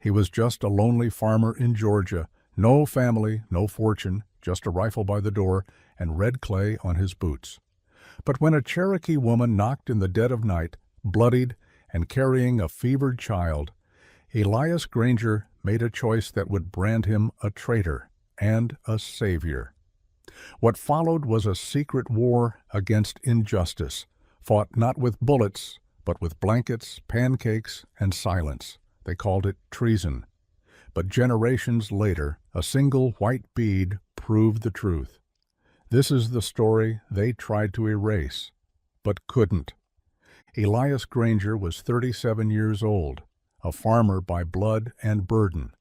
He was just a lonely farmer in Georgia, no family, no fortune, just a rifle by the door and red clay on his boots. But when a Cherokee woman knocked in the dead of night, bloodied and carrying a fevered child, Elias Granger made a choice that would brand him a traitor and a savior. What followed was a secret war against injustice, fought not with bullets, but with blankets, pancakes, and silence. They called it treason. But generations later, a single white bead proved the truth. This is the story they tried to erase, but couldn't. Elias Granger was 37 years old, a farmer by blood and burden.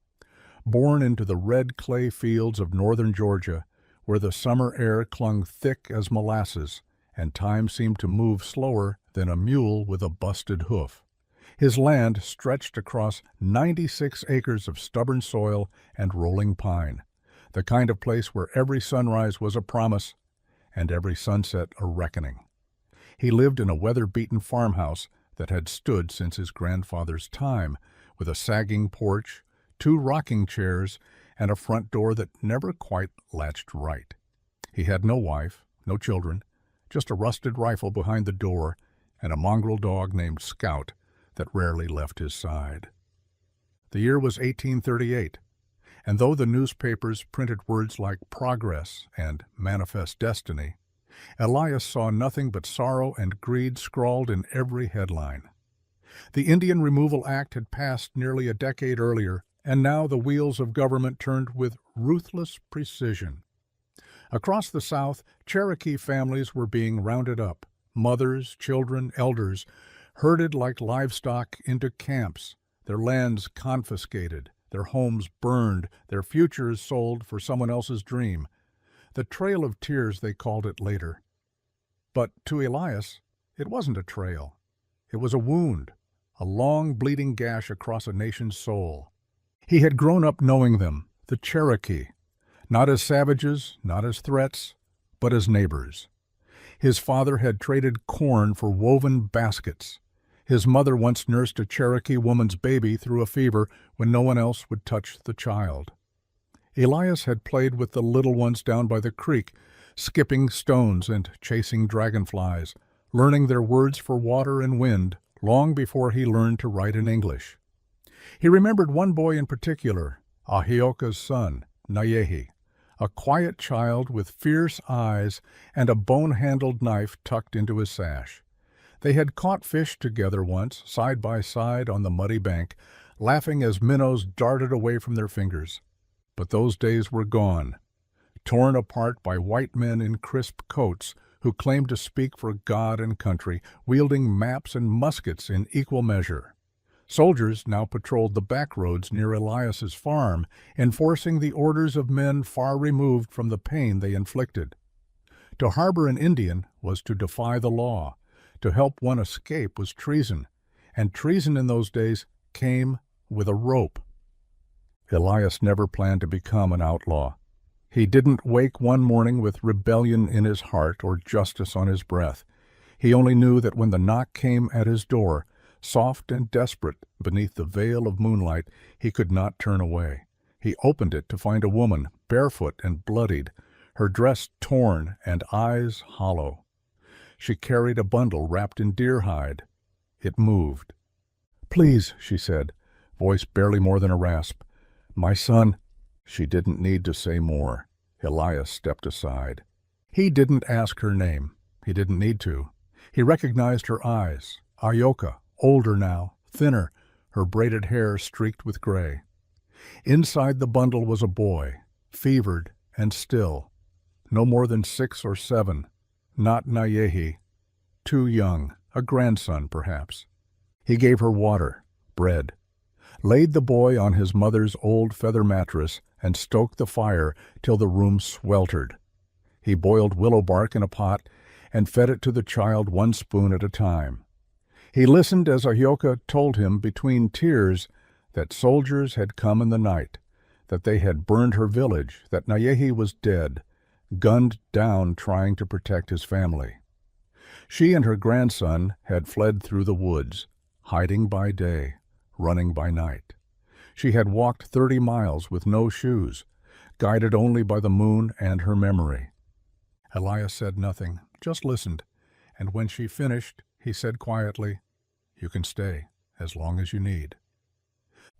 Born into the red clay fields of northern Georgia, where the summer air clung thick as molasses, and time seemed to move slower than a mule with a busted hoof. His land stretched across 96 acres of stubborn soil and rolling pine, the kind of place where every sunrise was a promise and every sunset a reckoning. He lived in a weather-beaten farmhouse that had stood since his grandfather's time, with a sagging porch, 2 rocking chairs, and a front door that never quite latched right. He had no wife, no children, just a rusted rifle behind the door and a mongrel dog named Scout that rarely left his side. The year was 1838, and though the newspapers printed words like progress and manifest destiny, Elias saw nothing but sorrow and greed scrawled in every headline. The Indian Removal Act had passed nearly a decade earlier, and now the wheels of government turned with ruthless precision. Across the South, Cherokee families were being rounded up, mothers, children, elders, herded like livestock into camps, their lands confiscated, their homes burned, their futures sold for someone else's dream. The Trail of Tears, they called it later. But to Elias, it wasn't a trail. It was a wound, a long bleeding gash across a nation's soul. He had grown up knowing them, the Cherokee, not as savages, not as threats, but as neighbors. His father had traded corn for woven baskets. His mother once nursed a Cherokee woman's baby through a fever when no one else would touch the child. Elias had played with the little ones down by the creek, skipping stones and chasing dragonflies, learning their words for water and wind long before he learned to write in English. He remembered one boy in particular, Ahioka's son, Nayehi, a quiet child with fierce eyes and a bone-handled knife tucked into his sash. They had caught fish together once, side by side on the muddy bank, laughing as minnows darted away from their fingers. But those days were gone, torn apart by white men in crisp coats who claimed to speak for God and country, wielding maps and muskets in equal measure. Soldiers now patrolled the back roads near Elias's farm, enforcing the orders of men far removed from the pain they inflicted. To harbor an Indian was to defy the law. To help one escape was treason, and treason in those days came with a rope. Elias never planned to become an outlaw. He didn't wake one morning with rebellion in his heart or justice on his breath. He only knew that when the knock came at his door, soft and desperate beneath the veil of moonlight, he could not turn away. He opened it to find a woman, barefoot and bloodied, her dress torn and eyes hollow. She carried a bundle wrapped in deer hide. It moved. "Please," she said, voice barely more than a rasp. "My son." She didn't need to say more. Elias stepped aside. He didn't ask her name. He didn't need to. He recognized her eyes. Ahioka, older now, thinner, her braided hair streaked with gray. Inside the bundle was a boy, fevered and still, no more than 6 or 7, not Nayehi, too young, a grandson perhaps. He gave her water, bread, laid the boy on his mother's old feather mattress, and stoked the fire till the room sweltered. He boiled willow bark in a pot and fed it to the child 1 spoon at a time. He listened as Ahioka told him between tears that soldiers had come in the night, that they had burned her village, that Nayehi was dead, gunned down trying to protect his family. She and her grandson had fled through the woods, hiding by day, running by night. She had walked 30 miles with no shoes, guided only by the moon and her memory. Elias said nothing, just listened, and when she finished, he said quietly, "You can stay, as long as you need."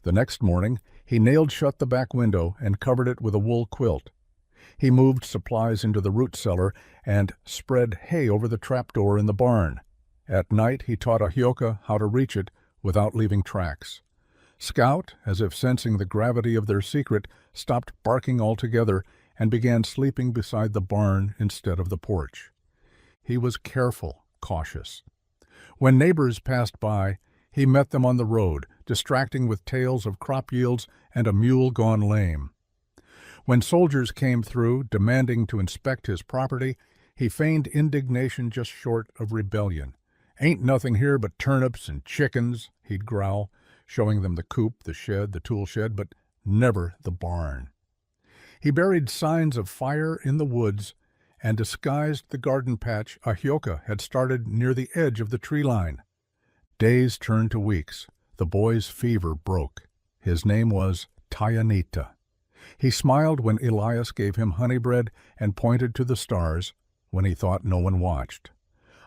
The next morning, he nailed shut the back window and covered it with a wool quilt. He moved supplies into the root cellar and spread hay over the trapdoor in the barn. At night, he taught Ahioka how to reach it without leaving tracks. Scout, as if sensing the gravity of their secret, stopped barking altogether and began sleeping beside the barn instead of the porch. He was careful, cautious. When neighbors passed by, he met them on the road, distracting with tales of crop yields and a mule gone lame. When soldiers came through, demanding to inspect his property, he feigned indignation just short of rebellion. "Ain't nothing here but turnips and chickens," he'd growl, showing them the coop, the shed, the tool shed, but never the barn. He buried signs of fire in the woods and disguised the garden patch Ahioka had started near the edge of the tree line. Days turned to weeks. The boy's fever broke. His name was Tayanita. He smiled when Elias gave him honey bread and pointed to the stars when he thought no one watched.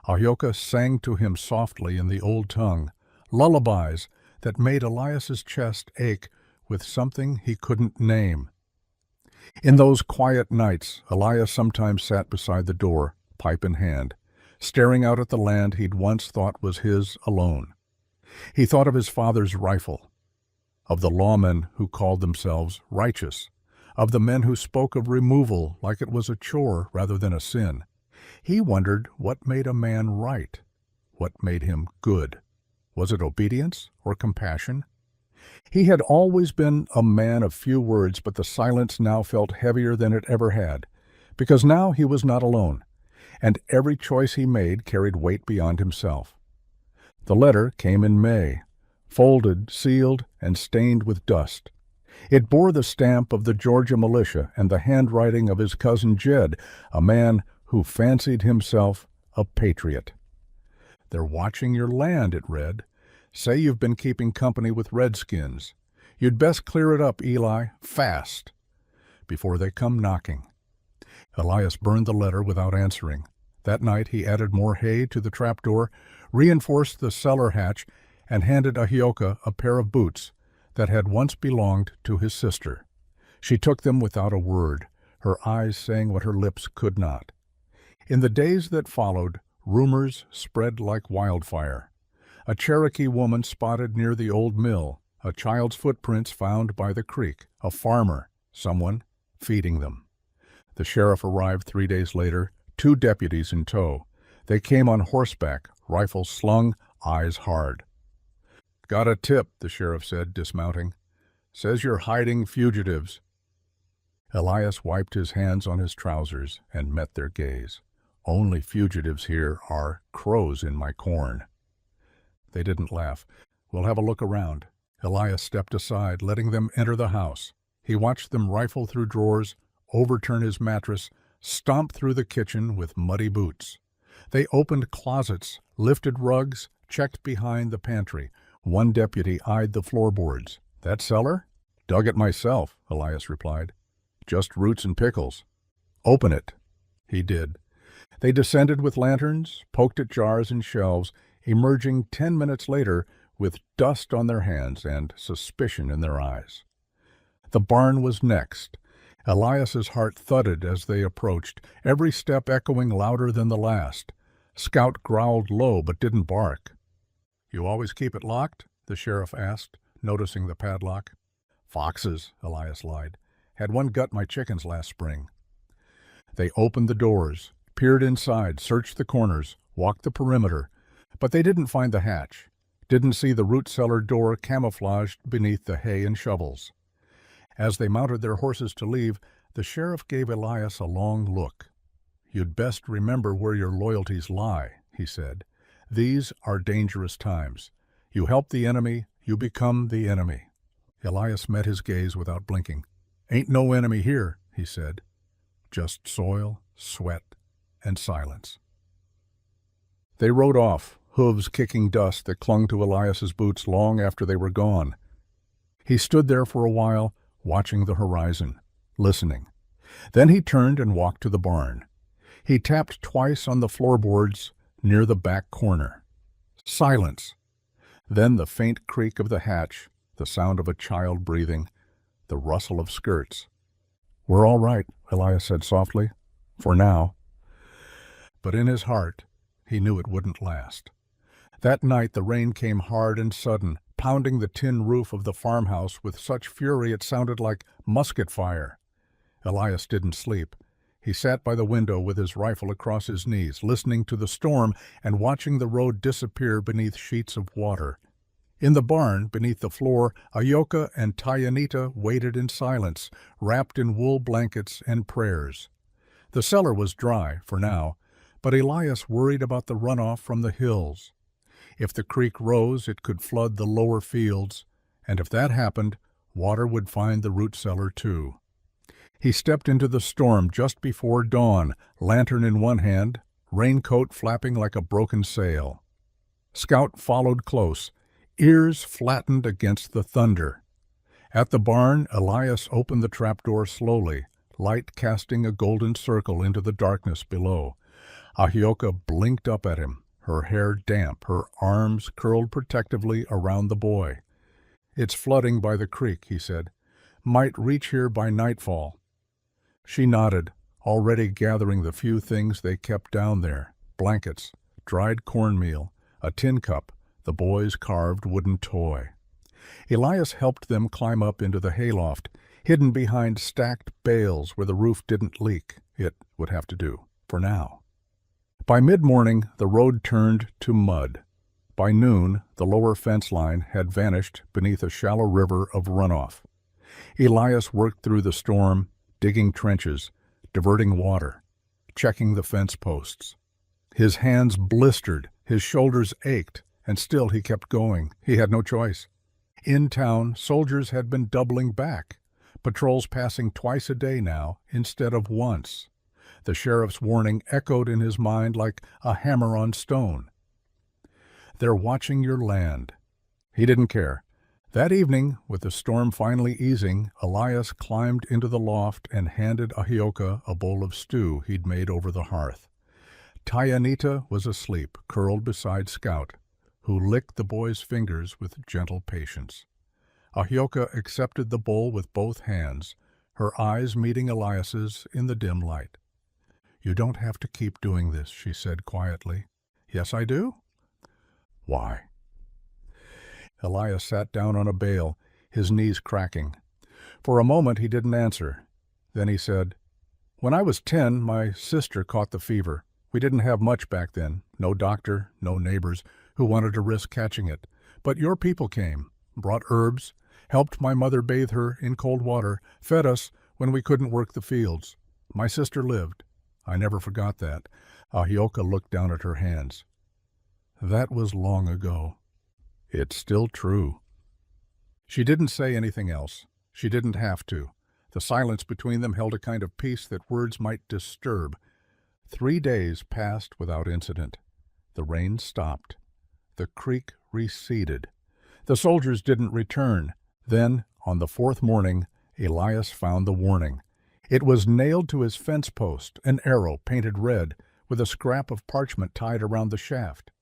Ahioka sang to him softly in the old tongue, lullabies that made Elias's chest ache with something he couldn't name. In those quiet nights, Elias sometimes sat beside the door, pipe in hand, staring out at the land he'd once thought was his alone. He thought of his father's rifle, of the lawmen who called themselves righteous, of the men who spoke of removal like it was a chore rather than a sin. He wondered what made a man right, what made him good. Was it obedience or compassion? He had always been a man of few words, but the silence now felt heavier than it ever had, because now he was not alone, and every choice he made carried weight beyond himself. The letter came in May, folded, sealed, and stained with dust. It bore the stamp of the Georgia militia and the handwriting of his cousin Jed, a man who fancied himself a patriot. "They're watching your land," it read. "Say you've been keeping company with redskins. You'd best clear it up, Eli, fast, before they come knocking." Elias burned the letter without answering. That night he added more hay to the trapdoor, reinforced the cellar hatch, and handed Ahioka a pair of boots that had once belonged to his sister. She took them without a word, her eyes saying what her lips could not. In the days that followed, rumors spread like wildfire. A Cherokee woman spotted near the old mill, a child's footprints found by the creek, a farmer, someone feeding them. The sheriff arrived 3 days later, 2 deputies in tow. They came on horseback, rifles slung, eyes hard. "Got a tip," the sheriff said, dismounting. "Says you're hiding fugitives." Elias wiped his hands on his trousers and met their gaze. "Only fugitives here are crows in my corn." They didn't laugh. "We'll have a look around." Elias stepped aside, letting them enter the house. He watched them rifle through drawers, overturn his mattress, stomp through the kitchen with muddy boots. They opened closets, lifted rugs, checked behind the pantry. One deputy eyed the floorboards. "That cellar?" "Dug it myself," Elias replied. "Just roots and pickles." "Open it." He did. They descended with lanterns, poked at jars and shelves, emerging 10 minutes later with dust on their hands and suspicion in their eyes. The barn was next. Elias's heart thudded as they approached, every step echoing louder than the last. Scout growled low but didn't bark. "You always keep it locked?" the sheriff asked, noticing the padlock. "Foxes," Elias lied. "Had one gut my chickens last spring." They opened the doors, peered inside, searched the corners, walked the perimeter, but they didn't find the hatch, didn't see the root cellar door camouflaged beneath the hay and shovels. As they mounted their horses to leave, the sheriff gave Elias a long look. "You'd best remember where your loyalties lie," he said. "These are dangerous times. You help the enemy, you become the enemy." Elias met his gaze without blinking. "Ain't no enemy here," he said. "Just soil, sweat, and silence." They rode off, hooves kicking dust that clung to Elias's boots long after they were gone. He stood there for a while, watching the horizon, listening. Then he turned and walked to the barn. He tapped twice on the floorboards near the back corner. Silence. Then the faint creak of the hatch, the sound of a child breathing, the rustle of skirts. "We're all right," Elias said softly. "For now." But in his heart, he knew it wouldn't last. That night the rain came hard and sudden, pounding the tin roof of the farmhouse with such fury it sounded like musket fire. Elias didn't sleep. He sat by the window with his rifle across his knees, listening to the storm and watching the road disappear beneath sheets of water. In the barn, beneath the floor, Ahyoka and Tayanita waited in silence, wrapped in wool blankets and prayers. The cellar was dry, for now, but Elias worried about the runoff from the hills. If the creek rose, it could flood the lower fields, and if that happened, water would find the root cellar too. He stepped into the storm just before dawn, lantern in one hand, raincoat flapping like a broken sail. Scout followed close, ears flattened against the thunder. At the barn, Elias opened the trapdoor slowly, light casting a golden circle into the darkness below. Ahyoka blinked up at him, her hair damp, her arms curled protectively around the boy. "It's flooding by the creek," he said. "Might reach here by nightfall." She nodded, already gathering the few things they kept down there: blankets, dried cornmeal, a tin cup, the boy's carved wooden toy. Elias helped them climb up into the hayloft, hidden behind stacked bales where the roof didn't leak. It would have to do, for now. By mid-morning, the road turned to mud. By noon, the lower fence line had vanished beneath a shallow river of runoff. Elias worked through the storm, digging trenches, diverting water, checking the fence posts. His hands blistered, his shoulders ached, and still he kept going. He had no choice. In town, soldiers had been doubling back, patrols passing twice a day now instead of once. The sheriff's warning echoed in his mind like a hammer on stone. "They're watching your land." He didn't care. That evening, with the storm finally easing, Elias climbed into the loft and handed Ahyoka a bowl of stew he'd made over the hearth. Tayanita was asleep, curled beside Scout, who licked the boy's fingers with gentle patience. Ahyoka accepted the bowl with both hands, her eyes meeting Elias's in the dim light. "You don't have to keep doing this," she said quietly. "Yes, I do?" "Why?" Elias sat down on a bale, his knees cracking. For a moment he didn't answer. Then he said, "When I was 10, my sister caught the fever. We didn't have much back then, no doctor, no neighbors who wanted to risk catching it. But your people came, brought herbs, helped my mother bathe her in cold water, fed us when we couldn't work the fields. My sister lived. I never forgot that." Ahyoka looked down at her hands. "That was long ago. It's still true." She didn't say anything else. She didn't have to. The silence between them held a kind of peace that words might disturb. 3 days passed without incident. The rain stopped. The creek receded. The soldiers didn't return. Then, on the 4th morning, Elias found the warning. It was nailed to his fence post, an arrow painted red, with a scrap of parchment tied around the shaft.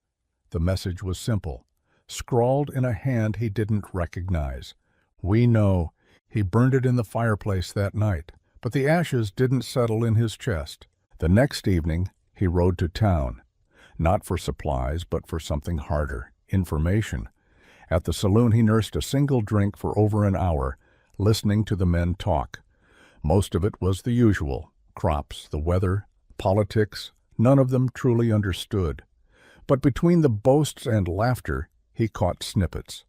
The message was simple, scrawled in a hand he didn't recognize. "We know." He burned it in the fireplace that night, but the ashes didn't settle in his chest. The next evening, he rode to town, not for supplies, but for something harder, information. At the saloon he nursed a single drink for over an hour, listening to the men talk. Most of it was the usual: crops, the weather, politics. None of them truly understood. But between the boasts and laughter, he caught snippets.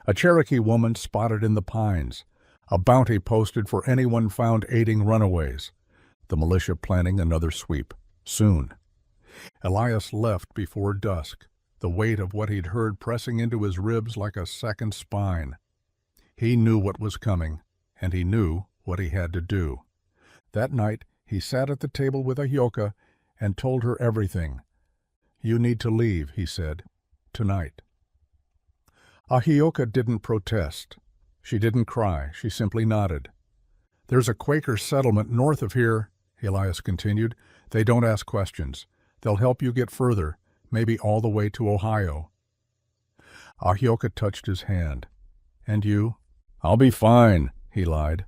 A Cherokee woman spotted in the pines, a bounty posted for anyone found aiding runaways, the militia planning another sweep, soon. Elias left before dusk, the weight of what he'd heard pressing into his ribs like a second spine. He knew what was coming, and he knew what he had to do. That night he sat at the table with Ahyoka and told her everything. "You need to leave," he said, "tonight." Ahyoka didn't protest. She didn't cry. She simply nodded. "There's a Quaker settlement north of here," Elias continued. "They don't ask questions. They'll help you get further, maybe all the way to Ohio." Ahioka touched his hand. "And you?" "I'll be fine," he lied.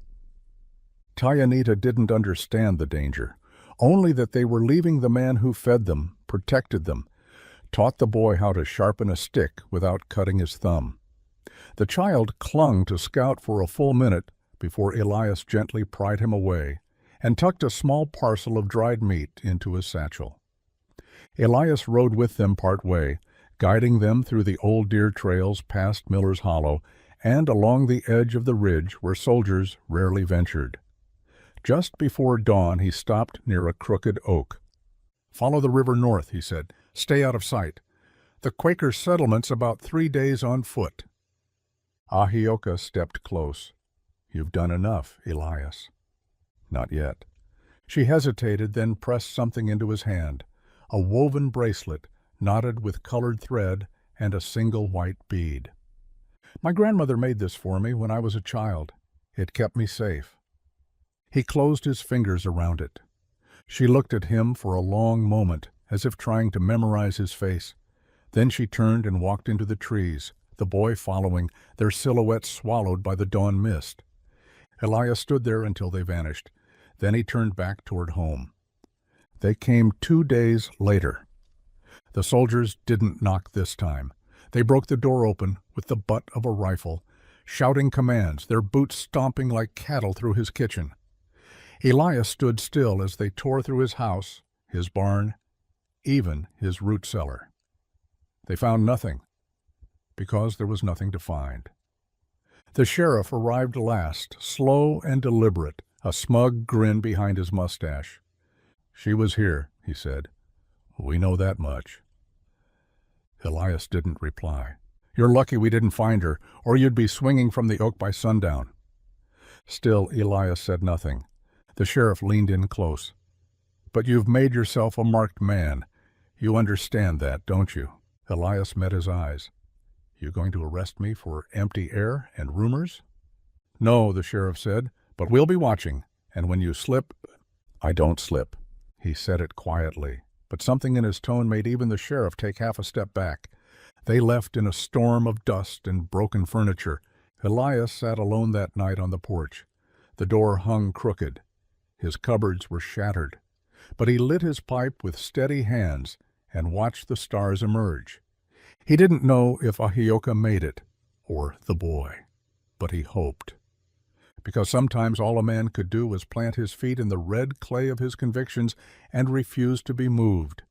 Tayanita didn't understand the danger, only that they were leaving the man who fed them, protected them, taught the boy how to sharpen a stick without cutting his thumb. The child clung to Scout for a full minute before Elias gently pried him away and tucked a small parcel of dried meat into his satchel. Elias rode with them part way, guiding them through the old deer trails past Miller's Hollow and along the edge of the ridge where soldiers rarely ventured. Just before dawn he stopped near a crooked oak. "Follow the river north," he said. "Stay out of sight. The Quaker settlement's about 3 days on foot." Ahioka stepped close. "You've done enough, Elias." "Not yet." She hesitated, then pressed something into his hand, a woven bracelet knotted with colored thread and a single white bead. "My grandmother made this for me when I was a child. It kept me safe." He closed his fingers around it. She looked at him for a long moment, as if trying to memorize his face. Then she turned and walked into the trees, the boy following, their silhouettes swallowed by the dawn mist. Elias stood there until they vanished. Then he turned back toward home. They came 2 days later. The soldiers didn't knock this time. They broke the door open with the butt of a rifle, shouting commands, their boots stomping like cattle through his kitchen. Elias stood still as they tore through his house, his barn, even his root cellar. They found nothing, because there was nothing to find. The sheriff arrived last, slow and deliberate, a smug grin behind his mustache. "She was here," he said. "We know that much." Elias didn't reply. "You're lucky we didn't find her, or you'd be swinging from the oak by sundown." Still, Elias said nothing. The sheriff leaned in close. "But you've made yourself a marked man. You understand that, don't you?" Elias met his eyes. "You going to arrest me for empty air and rumors?" "No," the sheriff said, "but we'll be watching, and when you slip—" "I don't slip." He said it quietly, but something in his tone made even the sheriff take half a step back. They left in a storm of dust and broken furniture. Elias sat alone that night on the porch. The door hung crooked. His cupboards were shattered. But he lit his pipe with steady hands and watched the stars emerge. He didn't know if Ahioka made it, or the boy, but he hoped. Because sometimes all a man could do was plant his feet in the red clay of his convictions and refuse to be moved,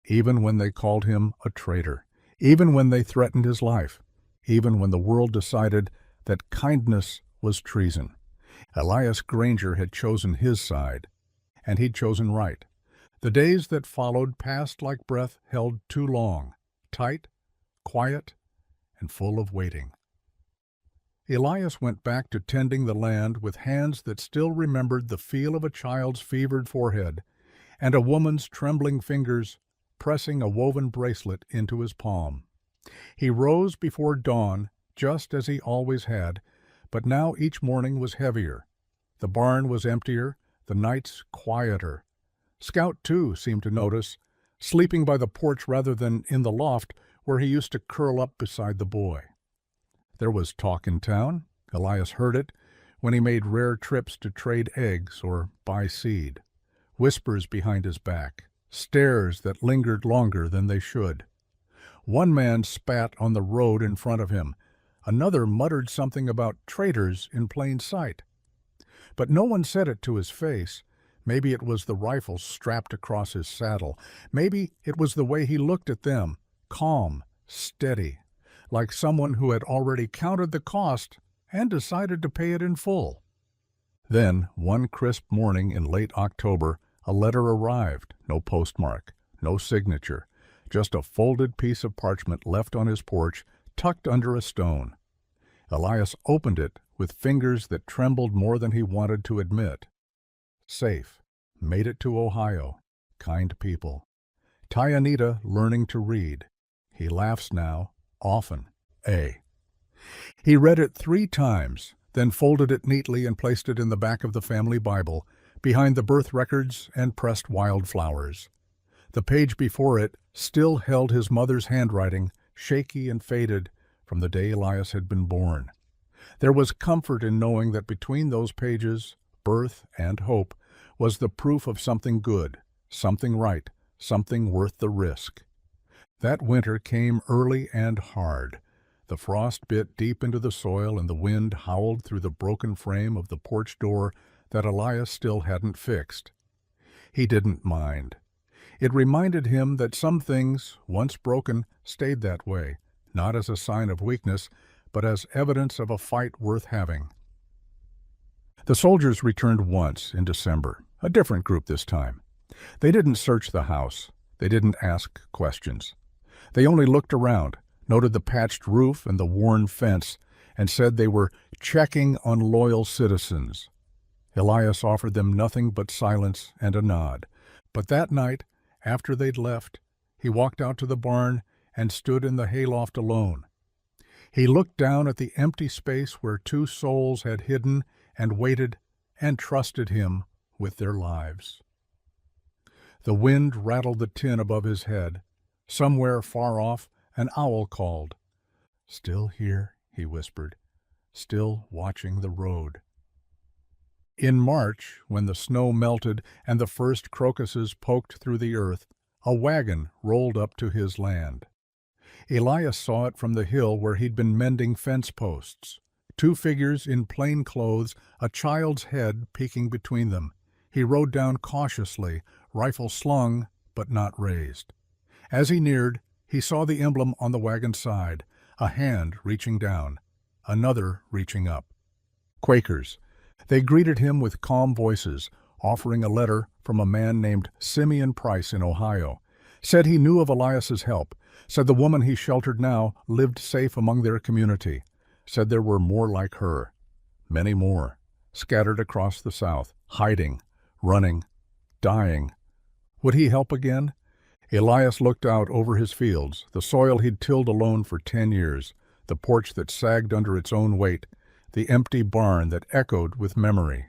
even when they called him a traitor, even when they threatened his life, even when the world decided that kindness was treason. Elias Granger had chosen his side, and he'd chosen right. The days that followed passed like breath held too long, tight, quiet, and full of waiting. Elias went back to tending the land with hands that still remembered the feel of a child's fevered forehead and a woman's trembling fingers pressing a woven bracelet into his palm. He rose before dawn, just as he always had, but now each morning was heavier. The barn was emptier, the nights quieter. Scout, too, seemed to notice, sleeping by the porch rather than in the loft where he used to curl up beside the boy. There was talk in town. Elias heard it when he made rare trips to trade eggs or buy seed. Whispers behind his back, stares that lingered longer than they should. One man spat on the road in front of him. Another muttered something about traitors in plain sight. But no one said it to his face. Maybe it was the rifle strapped across his saddle. Maybe it was the way he looked at them, calm, steady, like someone who had already counted the cost and decided to pay it in full. Then, one crisp morning in late October, a letter arrived, no postmark, no signature, just a folded piece of parchment left on his porch, tucked under a stone. Elias opened it with fingers that trembled more than he wanted to admit. Safe. Made it to Ohio. Kind people. Tayanita learning to read. He laughs now, often. A. He read it 3 times, then folded it neatly and placed it in the back of the family Bible, behind the birth records and pressed wildflowers. The page before it still held his mother's handwriting, shaky and faded from the day Elias had been born. There was comfort in knowing that between those pages, birth and hope, was the proof of something good, something right, something worth the risk. That winter came early and hard. The frost bit deep into the soil and the wind howled through the broken frame of the porch door that Elias still hadn't fixed. He didn't mind. It reminded him that some things, once broken, stayed that way, not as a sign of weakness, but as evidence of a fight worth having. The soldiers returned once in December, a different group this time. They didn't search the house. They didn't ask questions. They only looked around, noted the patched roof and the worn fence, and said they were checking on loyal citizens. Elias offered them nothing but silence and a nod. But that night, after they'd left, he walked out to the barn and stood in the hayloft alone. He looked down at the empty space where 2 souls had hidden and waited and trusted him with their lives. The wind rattled the tin above his head. Somewhere far off, an owl called. "Still here," he whispered, "still watching the road." In March, when the snow melted and the first crocuses poked through the earth, a wagon rolled up to his land. Elias saw it from the hill where he'd been mending fence posts. 2 figures in plain clothes, a child's head peeking between them. He rode down cautiously, rifle slung but not raised. As he neared, he saw the emblem on the wagon's side, a hand reaching down, another reaching up. Quakers. They greeted him with calm voices, offering a letter from a man named Simeon Price in Ohio. Said he knew of Elias's help. Said the woman he sheltered now lived safe among their community. Said there were more like her. Many more. Scattered across the South. Hiding. Running. Dying. Would he help again? Elias looked out over his fields, the soil he'd tilled alone for 10 years, the porch that sagged under its own weight, the empty barn that echoed with memory.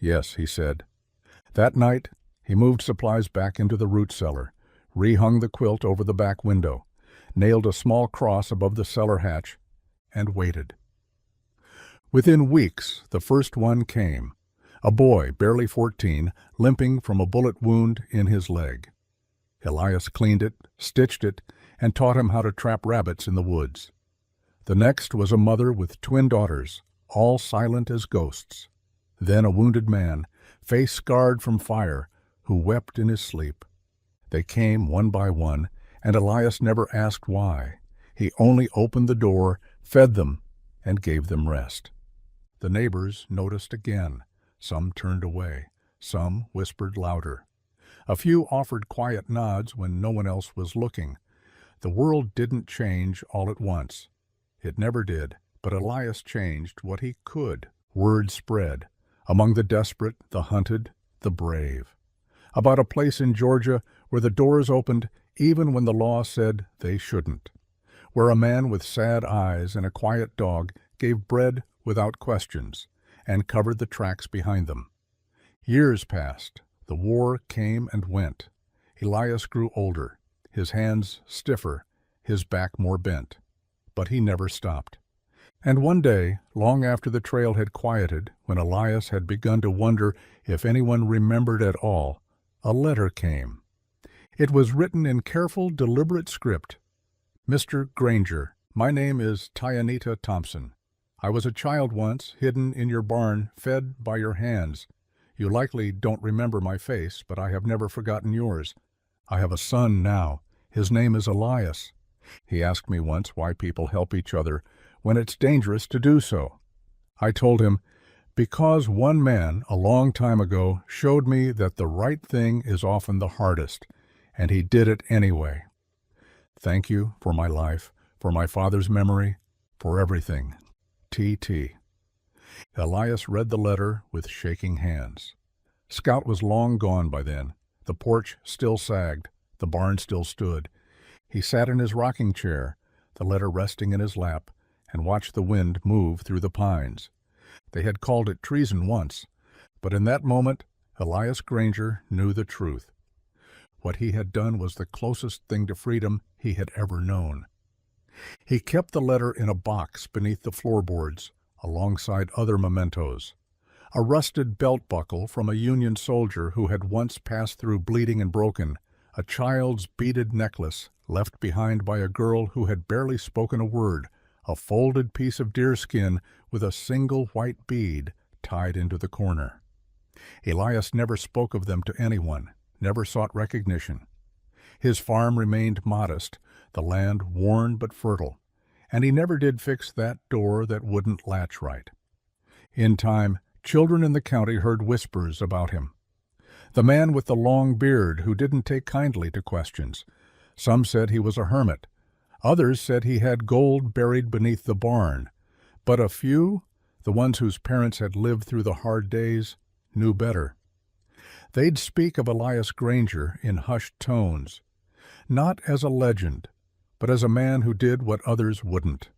"Yes," he said. That night, he moved supplies back into the root cellar, rehung the quilt over the back window, nailed a small cross above the cellar hatch, and waited. Within weeks, the first one came, a boy barely 14, limping from a bullet wound in his leg. Elias cleaned it, stitched it, and taught him how to trap rabbits in the woods. The next was a mother with twin daughters, all silent as ghosts. Then a wounded man, face scarred from fire, who wept in his sleep. They came one by one, and Elias never asked why. He only opened the door, fed them, and gave them rest. The neighbors noticed again. Some turned away. Some whispered louder. A few offered quiet nods when no one else was looking. The world didn't change all at once. It never did, but Elias changed what he could. Word spread, among the desperate, the hunted, the brave, about a place in Georgia where the doors opened even when the law said they shouldn't, where a man with sad eyes and a quiet dog gave bread without questions and covered the tracks behind them. Years passed. The war came and went. Elias grew older, his hands stiffer, his back more bent. But he never stopped. And one day, long after the trail had quieted, when Elias had begun to wonder if anyone remembered at all, a letter came. It was written in careful, deliberate script. "Mr. Granger, my name is Tyanita Thompson. I was a child once, hidden in your barn, fed by your hands. You likely don't remember my face, but I have never forgotten yours. I have a son now. His name is Elias. He asked me once why people help each other when it's dangerous to do so. I told him, because one man a long time ago showed me that the right thing is often the hardest, and he did it anyway. Thank you for my life, for my father's memory, for everything. T.T." Elias read the letter with shaking hands. Scout was long gone by then. The porch still sagged. The barn still stood. He sat in his rocking chair, the letter resting in his lap, and watch the wind move through the pines. They had called it treason once, but in that moment Elias Granger knew the truth. What he had done was the closest thing to freedom he had ever known. He kept the letter in a box beneath the floorboards, alongside other mementos. A rusted belt buckle from a Union soldier who had once passed through bleeding and broken, a child's beaded necklace left behind by a girl who had barely spoken a word, a folded piece of deerskin with a single white bead tied into the corner. Elias never spoke of them to anyone, never sought recognition. His farm remained modest, the land worn but fertile, and he never did fix that door that wouldn't latch right. In time, children in the county heard whispers about him. The man with the long beard who didn't take kindly to questions. Some said he was a hermit. Others said he had gold buried beneath the barn. But a few, the ones whose parents had lived through the hard days, knew better. They'd speak of Elias Granger in hushed tones, not as a legend, but as a man who did what others wouldn't.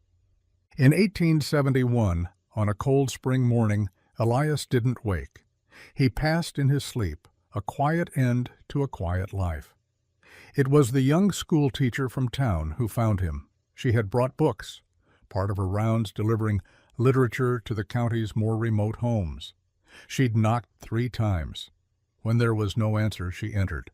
In 1871, on a cold spring morning, Elias didn't wake. He passed in his sleep, a quiet end to a quiet life. It was the young school teacher from town who found him. She had brought books, part of her rounds delivering literature to the county's more remote homes. She'd knocked 3 times. When there was no answer, she entered.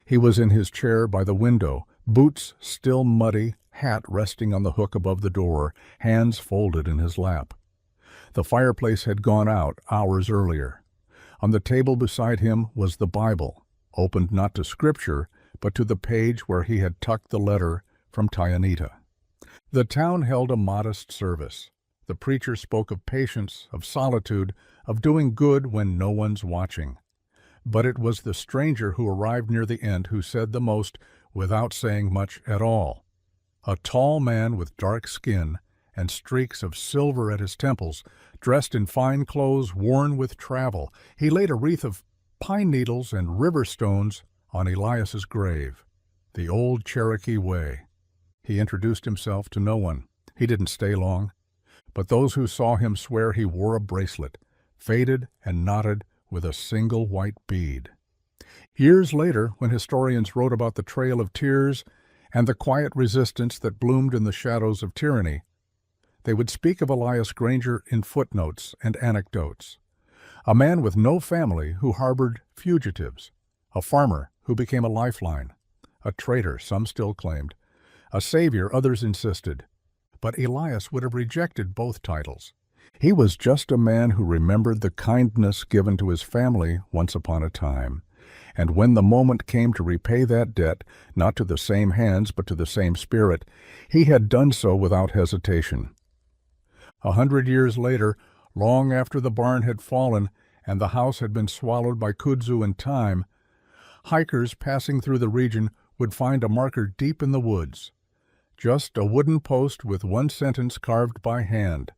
He was in his chair by the window, boots still muddy, hat resting on the hook above the door, hands folded in his lap. The fireplace had gone out hours earlier. On the table beside him was the Bible, opened not to Scripture, but to the page where he had tucked the letter from Tyanita. The town held a modest service. The preacher spoke of patience, of solitude, of doing good when no one's watching. But it was the stranger who arrived near the end who said the most without saying much at all. A tall man with dark skin and streaks of silver at his temples, dressed in fine clothes worn with travel, he laid a wreath of pine needles and river stones on Elias's grave, the old Cherokee way. He introduced himself to no one. He didn't stay long, but those who saw him swear he wore a bracelet, faded and knotted with a single white bead. Years later, when historians wrote about the Trail of Tears and the quiet resistance that bloomed in the shadows of tyranny, they would speak of Elias Granger in footnotes and anecdotes. A man with no family who harbored fugitives, a farmer who became a lifeline, a traitor, some still claimed, a savior, others insisted. But Elias would have rejected both titles. He was just a man who remembered the kindness given to his family once upon a time, and when the moment came to repay that debt, not to the same hands but to the same spirit, he had done so without hesitation. 100 years later, long after the barn had fallen and the house had been swallowed by kudzu and time, hikers passing through the region would find a marker deep in the woods. Just a wooden post with one sentence carved by hand.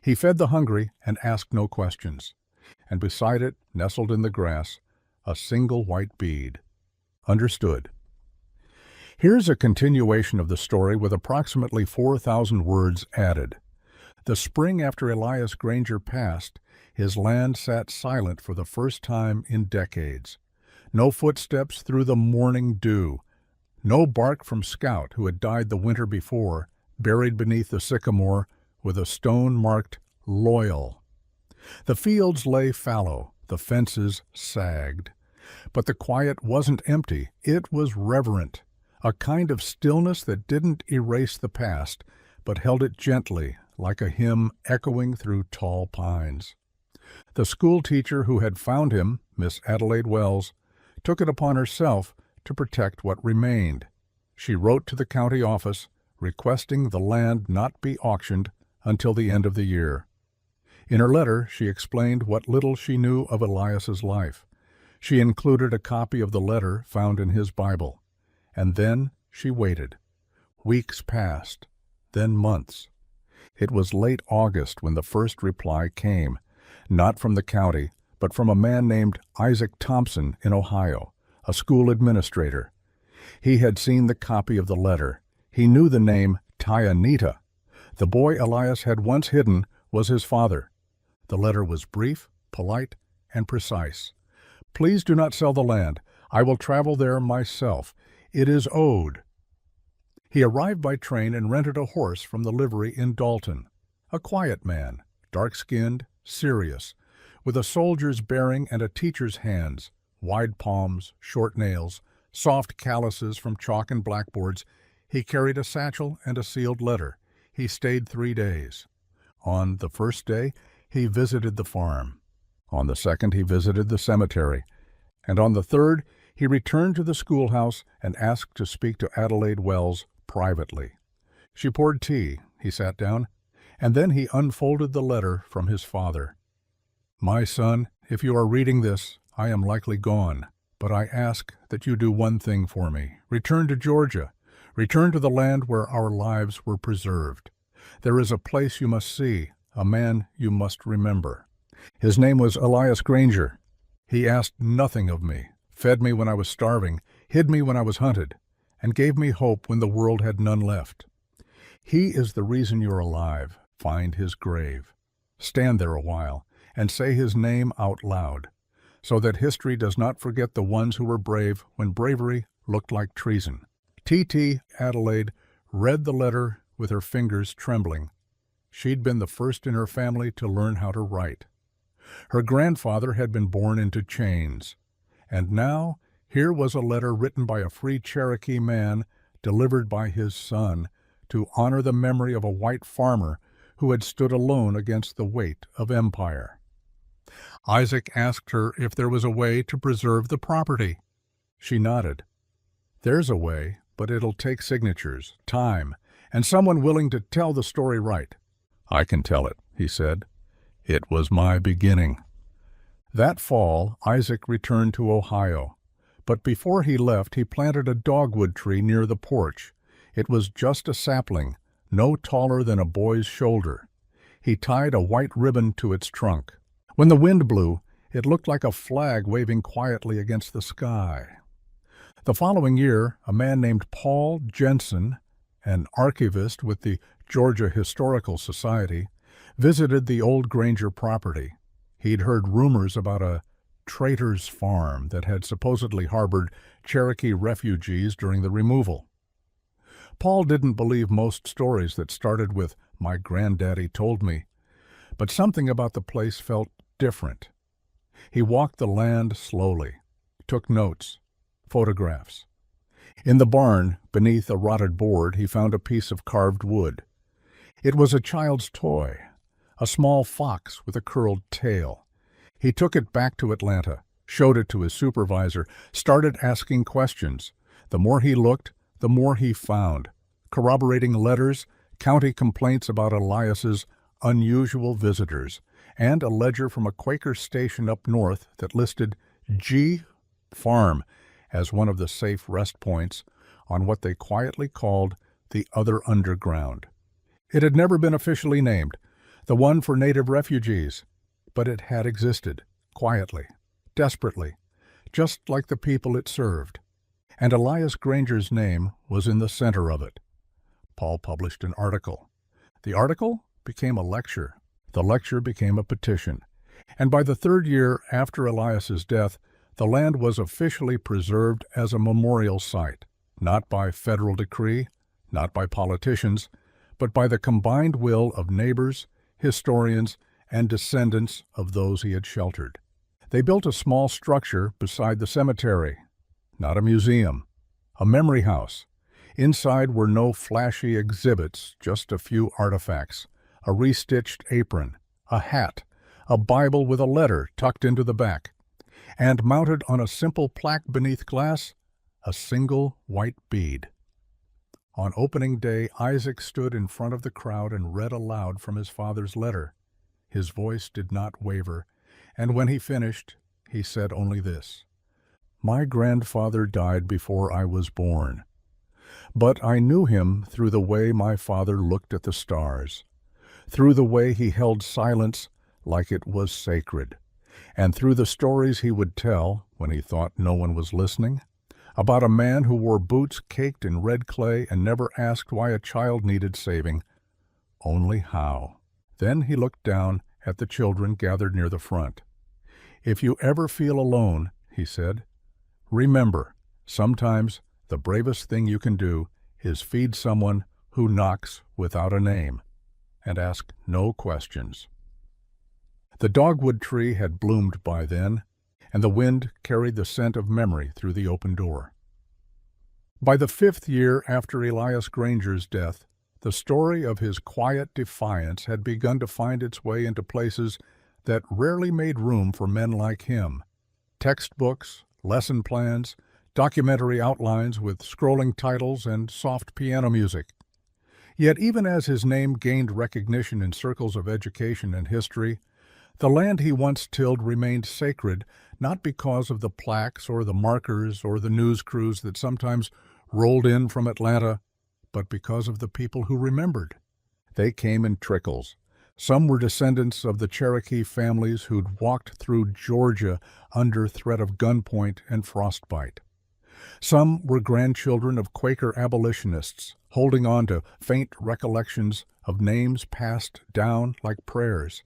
He fed the hungry and asked no questions. And beside it, nestled in the grass, a single white bead. Understood. Here's a continuation of the story with approximately 4,000 words added. The spring after Elias Granger passed, his land sat silent for the first time in decades. No footsteps through the morning dew. No bark from Scout, who had died the winter before, buried beneath the sycamore with a stone marked "Loyal." The fields lay fallow, the fences sagged. But the quiet wasn't empty, it was reverent, a kind of stillness that didn't erase the past, but held it gently, like a hymn echoing through tall pines. The school teacher who had found him, Miss Adelaide Wells, took it upon herself to protect what remained. She wrote to the county office, requesting the land not be auctioned until the end of the year. In her letter, she explained what little she knew of Elias's life. She included a copy of the letter found in his Bible. And then she waited. Weeks passed, then months. It was late August when the first reply came, not from the county, but from a man named Isaac Thompson in Ohio, a school administrator. He had seen the copy of the letter. He knew the name Tyanita. The boy Elias had once hidden was his father. The letter was brief, polite, and precise. "Please do not sell the land. I will travel there myself. It is owed." He arrived by train and rented a horse from the livery in Dalton. A quiet man, dark-skinned, serious, with a soldier's bearing and a teacher's hands, wide palms, short nails, soft calluses from chalk and blackboards. He carried a satchel and a sealed letter. He stayed 3 days. On the first day, he visited the farm. On the second, he visited the cemetery. And on the third, he returned to the schoolhouse and asked to speak to Adelaide Wells privately. She poured tea. He sat down, and then he unfolded the letter from his father. "My son, if you are reading this, I am likely gone, but I ask that you do one thing for me. Return to Georgia. Return to the land where our lives were preserved. There is a place you must see, a man you must remember. His name was Elias Granger. He asked nothing of me, fed me when I was starving, hid me when I was hunted, and gave me hope when the world had none left. He is the reason you're alive. Find his grave. Stand there a while, and say his name out loud, so that history does not forget the ones who were brave when bravery looked like treason." T.T. Adelaide read the letter with her fingers trembling. She'd been the first in her family to learn how to write. Her grandfather had been born into chains, and now here was a letter written by a free Cherokee man, delivered by his son, to honor the memory of a white farmer who had stood alone against the weight of empire. Isaac asked her if there was a way to preserve the property. She nodded. "There's a way, but it'll take signatures, time, and someone willing to tell the story right." "I can tell it," he said. "It was my beginning." That fall, Isaac returned to Ohio, but before he left, he planted a dogwood tree near the porch. It was just a sapling, no taller than a boy's shoulder. He tied a white ribbon to its trunk. When the wind blew, it looked like a flag waving quietly against the sky. The following year, a man named Paul Jensen, an archivist with the Georgia Historical Society, visited the old Granger property. He'd heard rumors about a traitor's farm that had supposedly harbored Cherokee refugees during the removal. Paul didn't believe most stories that started with "my granddaddy told me," but something about the place felt different. He walked the land slowly, took notes, photographs. In the barn, beneath a rotted board, he found a piece of carved wood. It was a child's toy, a small fox with a curled tail. He took it back to Atlanta, showed it to his supervisor, started asking questions. The more he looked, the more he found. Corroborating letters, county complaints about Elias's unusual visitors, and a ledger from a Quaker station up north that listed G Farm as one of the safe rest points on what they quietly called the other underground. It had never been officially named, the one for native refugees, but it had existed, quietly, desperately, just like the people it served. And Elias Granger's name was in the center of it. Paul published an article. The article became a lecture. The lecture became a petition. And by the 3rd year after Elias's death, the land was officially preserved as a memorial site, not by federal decree, not by politicians, but by the combined will of neighbors, historians, and descendants of those he had sheltered. They built a small structure beside the cemetery, not a museum, a memory house. Inside were no flashy exhibits, just a few artifacts, a restitched apron, a hat, a Bible with a letter tucked into the back, and mounted on a simple plaque beneath glass, a single white bead. On opening day, Isaac stood in front of the crowd and read aloud from his father's letter. His voice did not waver, and when he finished, he said only this: "My grandfather died before I was born, but I knew him through the way my father looked at the stars, through the way he held silence like it was sacred, and through the stories he would tell, when he thought no one was listening, about a man who wore boots caked in red clay and never asked why a child needed saving, Only how? Then he looked down at the children gathered near the front. "If you ever feel alone," he said, "remember, sometimes the bravest thing you can do is feed someone who knocks without a name and ask no questions." The dogwood tree had bloomed by then, and the wind carried the scent of memory through the open door. By the 5th year after Elias Granger's death, the story of his quiet defiance had begun to find its way into places that rarely made room for men like him. Textbooks, lesson plans, documentary outlines with scrolling titles and soft piano music. Yet even as his name gained recognition in circles of education and history, the land he once tilled remained sacred, not because of the plaques or the markers or the news crews that sometimes rolled in from Atlanta, but because of the people who remembered. They came in trickles. Some were descendants of the Cherokee families who'd walked through Georgia under threat of gunpoint and frostbite. Some were grandchildren of Quaker abolitionists, holding on to faint recollections of names passed down like prayers.